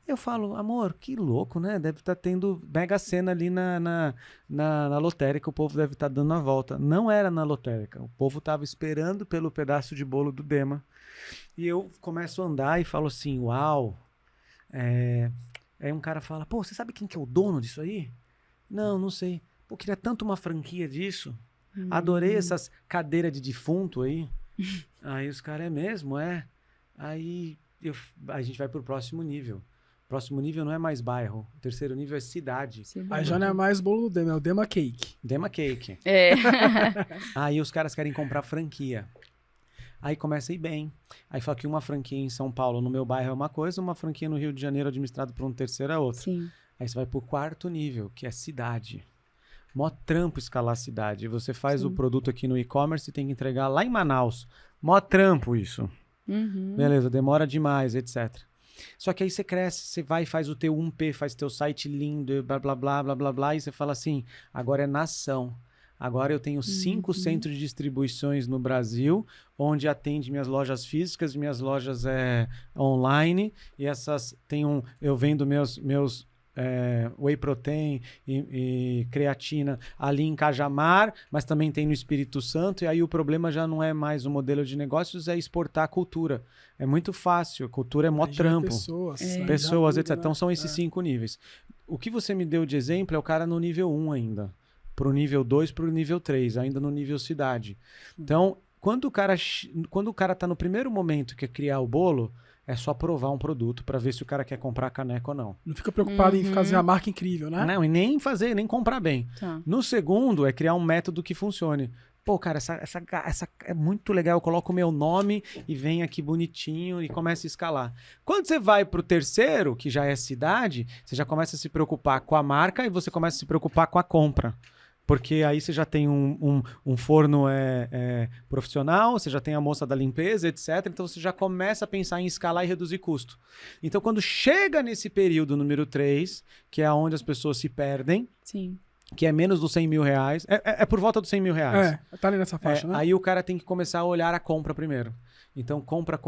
Eu falo, amor, que louco, né? Deve estar tendo mega cena ali na lotérica, o povo deve estar dando a volta. Não era na lotérica, o povo estava esperando pelo pedaço de bolo do Dema. E eu começo a andar e falo assim, uau. Aí um cara fala, pô, você sabe quem que é o dono disso aí? Não sei. Pô, queria tanto uma franquia disso. Adorei essas cadeiras de defunto aí. Aí os caras, é mesmo? Aí a gente vai pro próximo nível. O próximo nível não é mais bairro. O terceiro nível é cidade. Aí já não é mais bolo do Dema, é o Dema Cake. Dema Cake. É. Aí os caras querem comprar franquia. Aí começa a ir bem. Aí fala que uma franquia em São Paulo, no meu bairro, é uma coisa, uma franquia no Rio de Janeiro, administrado por um terceiro, é outra. Sim. Aí você vai pro quarto nível, que é cidade. Mó trampo escalar a cidade. Você faz o produto aqui no e-commerce e tem que entregar lá em Manaus. Mó trampo isso. Beleza, demora demais, etc. Só que aí você cresce, você vai e faz o teu 1P, faz teu site lindo, blá, blá, blá, blá, blá, blá, e você fala assim, agora é nação. Agora eu tenho 5 centros de distribuições no Brasil, onde atende minhas lojas físicas, minhas lojas online, e essas eu vendo meus whey protein e creatina ali em Cajamar, mas também tem no Espírito Santo, e aí o problema já não é mais o modelo de negócios, é exportar a cultura. É muito fácil, a cultura é mó trampo. Pessoas, etc. Então são esses 5 níveis. O que você me deu de exemplo é o cara no nível 1 ainda, pro nível 2, pro nível 3, ainda no nível cidade. Então, quando o cara tá no primeiro momento que é criar o bolo, é só provar um produto para ver se o cara quer comprar a caneca ou não. Não fica preocupado em fazer a marca incrível, né? Não, e nem comprar bem. Tá. No segundo, é criar um método que funcione. Pô, cara, essa é muito legal, eu coloco o meu nome e vem aqui bonitinho e começa a escalar. Quando você vai pro terceiro, que já é cidade, você já começa a se preocupar com a marca e você começa a se preocupar com a compra. Porque aí você já tem um forno profissional, você já tem a moça da limpeza, etc. Então você já começa a pensar em escalar e reduzir custo. Então quando chega nesse período número 3, que é onde as pessoas se perdem, Sim. que é menos dos 100 mil reais, é por volta dos 100 mil reais. Tá ali nessa faixa, né? Aí o cara tem que começar a olhar a compra primeiro. Então, compra,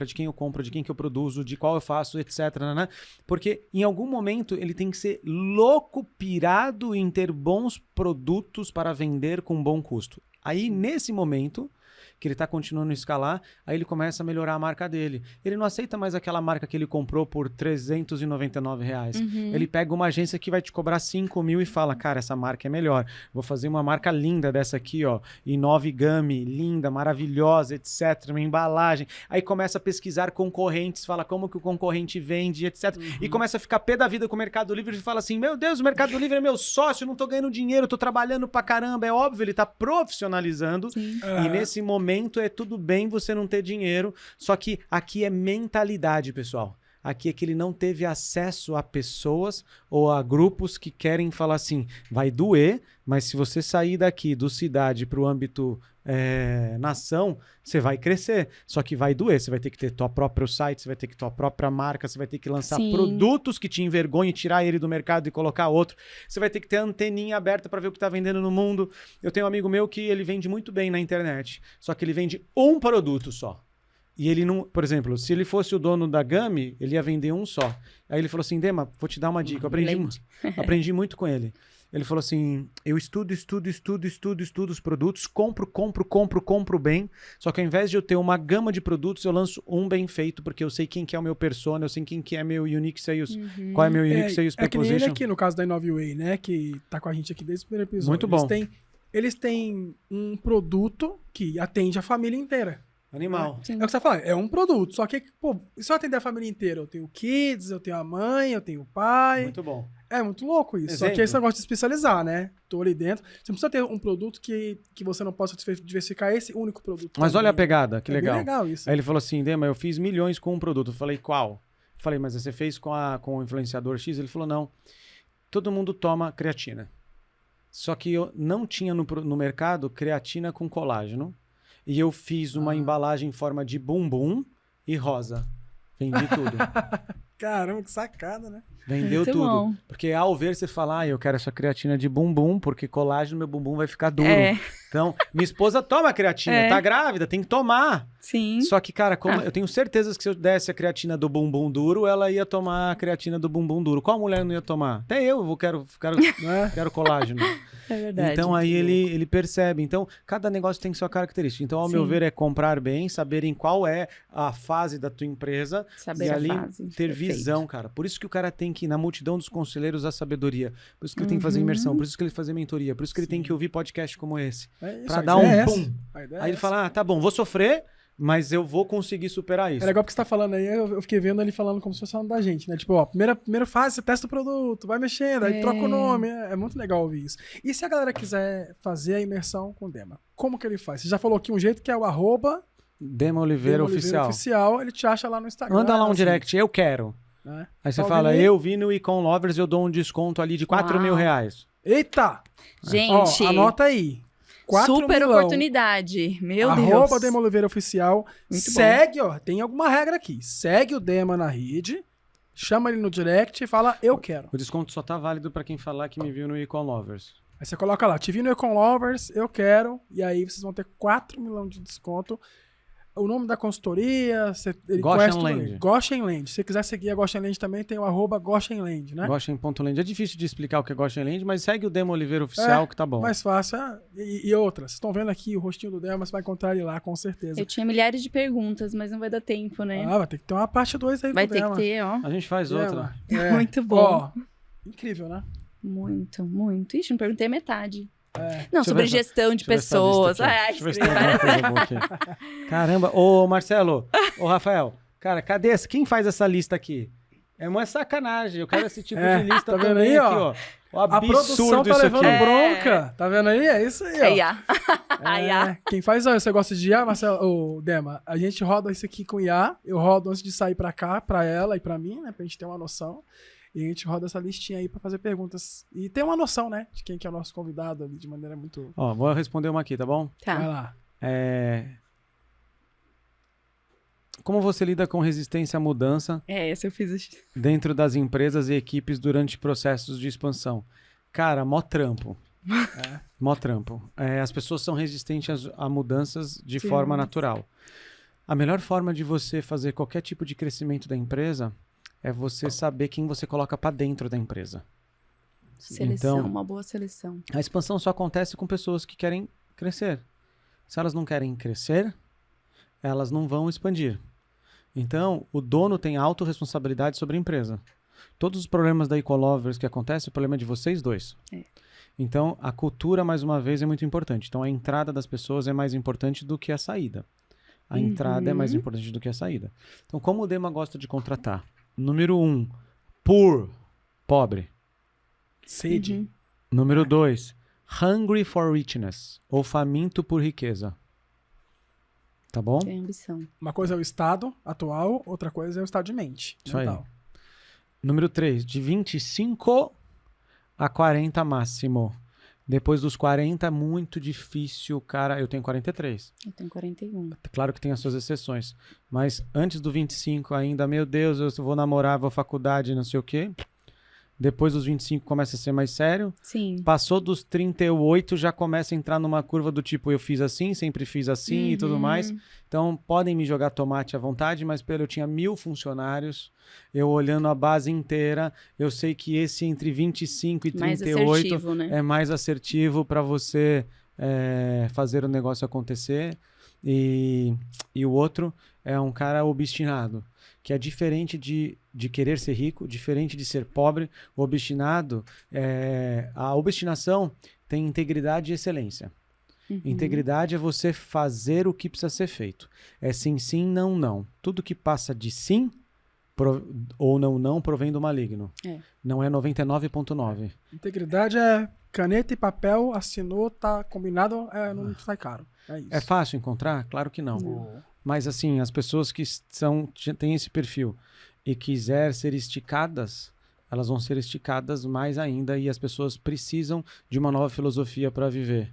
de quem eu compro, de quem que eu produzo, de qual eu faço, etc. Né? Porque em algum momento ele tem que ser louco, pirado em ter bons produtos para vender com bom custo. Aí, nesse momento que ele está continuando a escalar, aí ele começa a melhorar a marca dele. Ele não aceita mais aquela marca que ele comprou por R$399. Ele pega uma agência que vai te cobrar 5 mil e fala, cara, essa marca é melhor. Vou fazer uma marca linda dessa aqui, ó, Inovigami, linda, maravilhosa, etc. Uma embalagem. Aí começa a pesquisar concorrentes, fala como que o concorrente vende, etc. E começa a ficar pé da vida com o Mercado Livre e fala assim, meu Deus, o Mercado Livre é meu sócio, não tô ganhando dinheiro, tô trabalhando pra caramba. É óbvio, ele tá profissionalizando. Sim. E nesse momento é tudo bem você não ter dinheiro, só que aqui é mentalidade, pessoal. Aqui é que ele não teve acesso a pessoas ou a grupos que querem falar assim, vai doer, mas se você sair daqui do cidade para o âmbito nação, você vai crescer. Só que vai doer, você vai ter que ter tua próprio site, você vai ter que ter tua própria marca, você vai ter que lançar produtos que te envergonhem, tirar ele do mercado e colocar outro. Você vai ter que ter a anteninha aberta para ver o que está vendendo no mundo. Eu tenho um amigo meu que ele vende muito bem na internet, só que ele vende um produto só. E ele não, por exemplo, se ele fosse o dono da Gami, ele ia vender um só. Aí ele falou assim, Dema, vou te dar uma dica. Eu aprendi muito com ele. Ele falou assim, eu estudo os produtos, compro bem, só que ao invés de eu ter uma gama de produtos, eu lanço um bem feito, porque eu sei quem que é o meu persona, eu sei quem que é meu unique sales, qual é meu unique sales proposition. É que nem ele aqui, no caso da Inovway, né, que tá com a gente aqui desde o primeiro episódio. Muito bom. Eles têm um produto que atende a família inteira. Animal. É o que você fala, é um produto, só que, pô, se eu atender a família inteira, eu tenho kids, eu tenho a mãe, eu tenho o pai. Muito bom. É muito louco isso. Exemplo. Só que esse negócio de especializar, né? Tô ali dentro. Você não precisa ter um produto que você não possa diversificar esse único produto. Mas também. olha a pegada, que legal. Bem legal isso. Aí ele falou assim, Dema, eu fiz milhões com um produto. Eu falei, qual? Eu falei, mas você fez com o influenciador X? Ele falou, não. Todo mundo toma creatina. Só que eu não tinha no mercado creatina com colágeno. E eu fiz uma embalagem em forma de bumbum e rosa. Vendi tudo. Caramba, que sacada, né? Vendeu Muito tudo. bom. Porque ao ver você falar, eu quero essa creatina de bumbum, porque colágeno, meu bumbum vai ficar duro. É. Então, minha esposa toma a creatina, É. tá grávida, tem que tomar. Sim. Só que, cara, como eu tenho certeza que se eu desse a creatina do bumbum duro, ela ia tomar a creatina do bumbum duro. Qual mulher não ia tomar? Até eu quero colágeno. É verdade. Então aí ele percebe. Então, cada negócio tem sua característica. Então, ao meu Sim. ver, é comprar bem, saber em qual é a fase da tua empresa Saber e a ali fase. ter Perfeito. visão, cara. Por isso que o cara tem que ir na multidão dos conselheiros a sabedoria. Por isso que ele tem que fazer imersão, por isso que ele tem que fazer mentoria, por isso que ele tem que ouvir podcast como esse. É isso, Pra a dar um ideia é boom. essa. A ideia é Aí ele essa. fala, tá bom, vou sofrer, mas eu vou conseguir superar isso. É legal porque você tá falando aí, eu fiquei vendo ele falando como se fosse falando da gente, né? Tipo, ó, primeira fase, você testa o produto, vai mexendo, aí troca o nome. É muito legal ouvir isso. E se a galera quiser fazer a imersão com o Dema, como que ele faz? Você já falou aqui um jeito que é o @ Dema Oliveira Dema Oliveira Oficial. Oficial, ele te acha lá no Instagram. Manda lá um assim, direct, eu quero. né? Aí você Tá fala, ouvindo aí? eu vi no Econ Lovers, eu dou um desconto ali de 4 mil Uau. reais. Eita! Gente, Ó, anota aí. 4 super milão. oportunidade. Meu @ Deus. Dema Oliveira Oficial. Muito Segue, ó, tem alguma regra aqui. Segue o Dema na rede, chama ele no direct e fala, eu quero. O desconto só tá válido pra quem falar que me viu no Econ Lovers. Aí você coloca lá, te vi no Econ Lovers, eu quero, e aí vocês vão ter 4 milhões de desconto. O nome da consultoria, ele Goshen conhece tudo Land. ali. Goshen Land. Se você quiser seguir a Goshen Land também, tem o @ Goshen Land, né? Goshen.land. É difícil de explicar o que é Goshen Land, mas segue o Dema Oliveira Oficial que tá bom. Mais fácil. E outras. Vocês estão vendo aqui o rostinho do Dema, você vai encontrar ele lá, com certeza. Eu tinha milhares de perguntas, mas não vai dar tempo, né? Ah, vai ter que ter uma parte 2 aí vai com o ter que Dema. ter, ó. A gente faz outra. Dema. Muito bom. Ó, incrível, né? Muito, muito. Ixi, não perguntei a metade. É. Não, Deixa eu sobre ver essa- gestão de Deixa eu ver essa pessoas. lista aqui. Ai, Deixa eu ver se escrevi tem alguma várias. coisa boa aqui. Caramba. Ô, Marcelo. Ô, Rafael. Cara, cadê essa? Quem faz essa lista aqui? É uma sacanagem. Eu quero esse tipo de lista tá vendo também aí, aqui, ó? ó. O A produção absurdo tá isso levando aqui. bronca. Tá vendo aí? É isso aí, ó. É, IA. A É, IA. quem faz ó, você gosta de IA, Marcelo, ô, Dema? A gente roda isso aqui com IA. Eu rodo antes de sair pra cá, pra ela e pra mim, né? Pra gente ter uma noção. E a gente roda essa listinha aí pra fazer perguntas. E ter uma noção, né? De quem que é o nosso convidado ali, de maneira muito... Ó, vou responder uma aqui, tá bom? Vai Tá. lá. Como você lida com resistência à mudança É, essa eu fiz. dentro das empresas e equipes durante processos de expansão? Cara, mó trampo. Mó trampo. As pessoas são resistentes a mudanças de Sim. forma natural. A melhor forma de você fazer qualquer tipo de crescimento da empresa é você saber quem você coloca para dentro da empresa. Seleção, Então- uma boa seleção. A expansão só acontece com pessoas que querem crescer. Se elas não querem crescer, elas não vão expandir. Então, o dono tem autorresponsabilidade sobre a empresa. Todos os problemas da Ecolovers que acontecem, o problema é de vocês dois. É. Então, a cultura, mais uma vez, é muito importante. Então, a entrada das pessoas é mais importante do que a saída. A entrada é mais importante do que a saída. Então, como o Dema gosta de contratar? Número 1, pobre. Sede. Número 2, hungry for richness, ou faminto por riqueza. Tá bom? Tem ambição. Uma coisa é o estado atual, outra coisa é o estado de mente. Isso aí. mental. Número 3, de 25 a 40 máximo. Depois dos 40, muito difícil, cara. Eu tenho 43. Eu tenho 41. Claro que tem as suas exceções. Mas antes do 25 ainda, meu Deus, eu vou namorar, vou à faculdade, não sei o quê. Depois dos 25 começa a ser mais sério. Sim. Passou dos 38, já começa a entrar numa curva do tipo, eu fiz assim, sempre fiz assim e tudo mais. Então, podem me jogar tomate à vontade, mas eu tinha 1000 funcionários, eu olhando a base inteira, eu sei que esse entre 25 e Mais 38 assertivo, né? é mais assertivo para você fazer o negócio acontecer. E o outro é um cara obstinado, que é diferente de querer ser rico, diferente de ser pobre. O obstinado, a obstinação tem integridade e excelência. Integridade é você fazer o que precisa ser feito. É sim, sim, não, não. Tudo que passa de sim ou não, não provém do maligno. Não é 99,9. Integridade é caneta e papel, assinou, tá combinado, não sai caro. É isso. É fácil encontrar? Claro que não. Mas assim, as pessoas que têm esse perfil e quiser ser esticadas, elas vão ser esticadas mais ainda, e as pessoas precisam de uma nova filosofia para viver.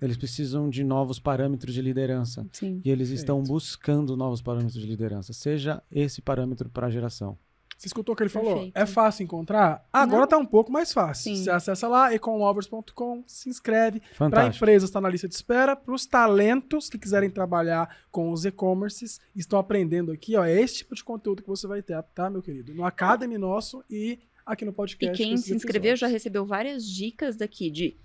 Eles precisam de novos parâmetros de liderança. Sim. E eles estão buscando novos parâmetros de liderança. Seja esse parâmetro para a geração. Você escutou o que ele falou? Perfeito. É fácil encontrar? Agora Não. tá um pouco mais fácil. Sim. Você acessa lá, econlovers.com, se inscreve. Para Fantástico. empresas está na lista de espera. Para os talentos que quiserem trabalhar com os e-commerces, estão aprendendo aqui, ó. É esse tipo de conteúdo que você vai ter, tá, meu querido? No Academy nosso e aqui no podcast. E quem desses se inscreveu já episódios. recebeu várias dicas daqui de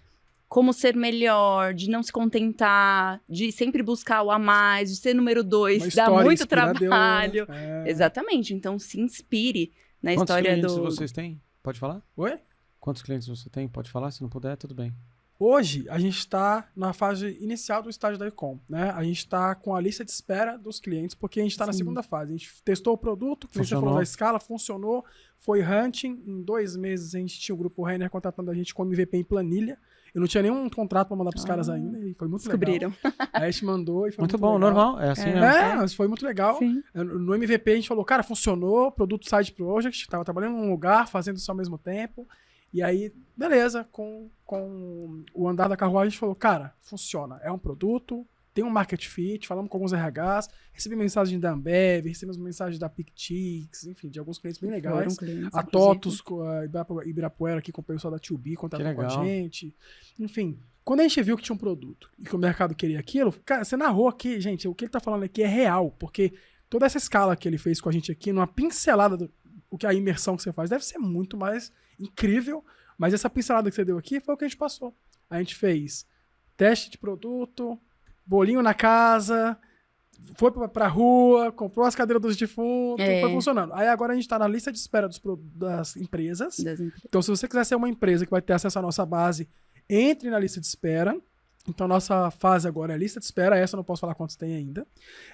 como ser melhor, de não se contentar, de sempre buscar o a mais, de ser número 2, Uma dá história muito inspiradora. trabalho. É. Exatamente, então se inspire na Quantos história clientes do... vocês têm? Pode falar? Oi? Quantos clientes você tem? Pode falar? Se não puder, tudo bem. Hoje, a gente está na fase inicial do estágio da Ecom, né? A gente está com a lista de espera dos clientes, porque a gente está na Sim. segunda fase. A gente testou o produto, que você falou da escala, funcionou, foi hunting. Em 2 meses, a gente tinha o grupo Renner contratando a gente com MVP em planilha. Eu não tinha nenhum contrato para mandar para os caras ainda, e foi muito Descobriram. legal. Aí a gente mandou e foi Muito muito bom, legal. normal. É assim mesmo. Mas foi muito legal. Sim. No MVP a gente falou, cara, funcionou, produto Side Project, tava trabalhando num lugar, fazendo isso ao mesmo tempo. E aí, beleza, com o andar da carruagem a gente falou, cara, funciona, é um produto, tem um market fit, falamos com alguns RHs, recebi mensagem da Ambev, recebemos mensagem da PicTix, enfim, de alguns clientes bem legais. Foram clientes, A inclusive. TOTUS, com a Ibirapuera aqui com o pessoal da 2B, contratando com a legal. gente. Enfim, quando a gente viu que tinha um produto e que o mercado queria aquilo, cara, você narrou aqui, gente, o que ele tá falando aqui é real, porque toda essa escala que ele fez com a gente aqui, numa pincelada o que a imersão que você faz, deve ser muito mais incrível, mas essa pincelada que você deu aqui foi o que a gente passou. A gente fez teste de produto, bolinho na casa, foi pra rua, comprou as cadeiras dos defuntos, foi funcionando. Aí agora a gente tá na lista de espera das empresas. Das empresas. Então, se você quiser ser uma empresa que vai ter acesso à nossa base, entre na lista de espera. Então, nossa fase agora é lista de espera. Essa eu não posso falar quantos tem ainda.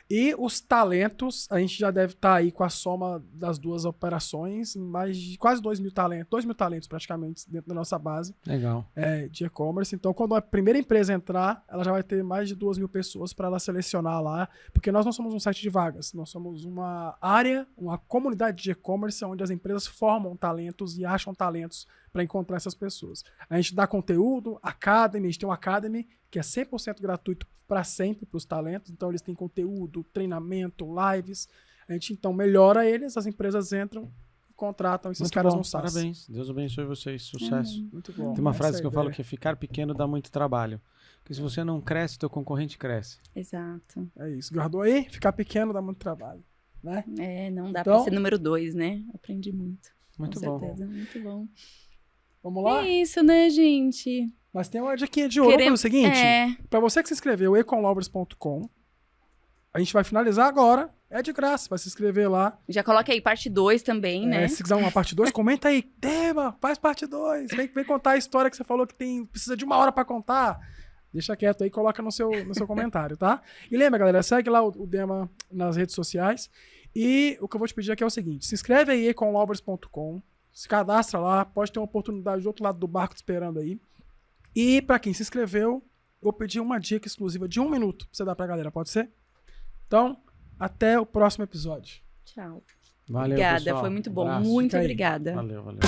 E os talentos, a gente já deve estar aí com a soma das duas operações, em mais de quase 2.000 talentos. 2.000 talentos, praticamente, dentro da nossa base Legal. de e-commerce. Então, quando a primeira empresa entrar, ela já vai ter mais de 2.000 pessoas para ela selecionar lá. Porque nós não somos um site de vagas. Nós somos uma área, uma comunidade de e-commerce onde as empresas formam talentos e acham talentos para encontrar essas pessoas. A gente dá conteúdo, Academy, a gente tem um Academy que é 100% gratuito para sempre para os talentos. Então, eles têm conteúdo, treinamento, lives. A gente, então, melhora eles, as empresas entram e contratam esses Muito caras bom, no SaaS. parabéns. Deus abençoe vocês. Sucesso. Muito bom. Tem uma Essa frase é que a eu falo ideia. que é ficar pequeno dá muito trabalho. Porque se você não cresce, teu concorrente cresce. Exato. É isso. Guardou aí? Ficar pequeno dá muito trabalho, né? Não dá Então- pra ser número 2, né? Aprendi muito. Muito Com bom. certeza, muito bom. Vamos lá? É isso, né, gente? Mas tem uma diquinha de ouro. Vamos fazer o seguinte, É, para você que se inscreveu, econlovers.com, a gente vai finalizar agora. É de graça, vai se inscrever lá. já coloca aí parte 2 também, né? Se quiser uma parte 2, comenta aí. Dema, faz parte 2. Vem contar a história que você falou que precisa de 1 hora para contar. Deixa quieto aí, coloca no seu comentário, tá? E lembra, galera, segue lá o Dema nas redes sociais. E o que eu vou te pedir aqui é o seguinte, se inscreve aí econlovers.com, se cadastra lá, pode ter uma oportunidade do outro lado do barco te esperando aí. E para quem se inscreveu, eu vou pedir uma dica exclusiva de 1 minuto pra você dar pra galera, pode ser? Então, até o próximo episódio. Tchau. Valeu, Obrigada, pessoal. foi muito bom. Abraço. Muito Fica aí. obrigada. Valeu, valeu.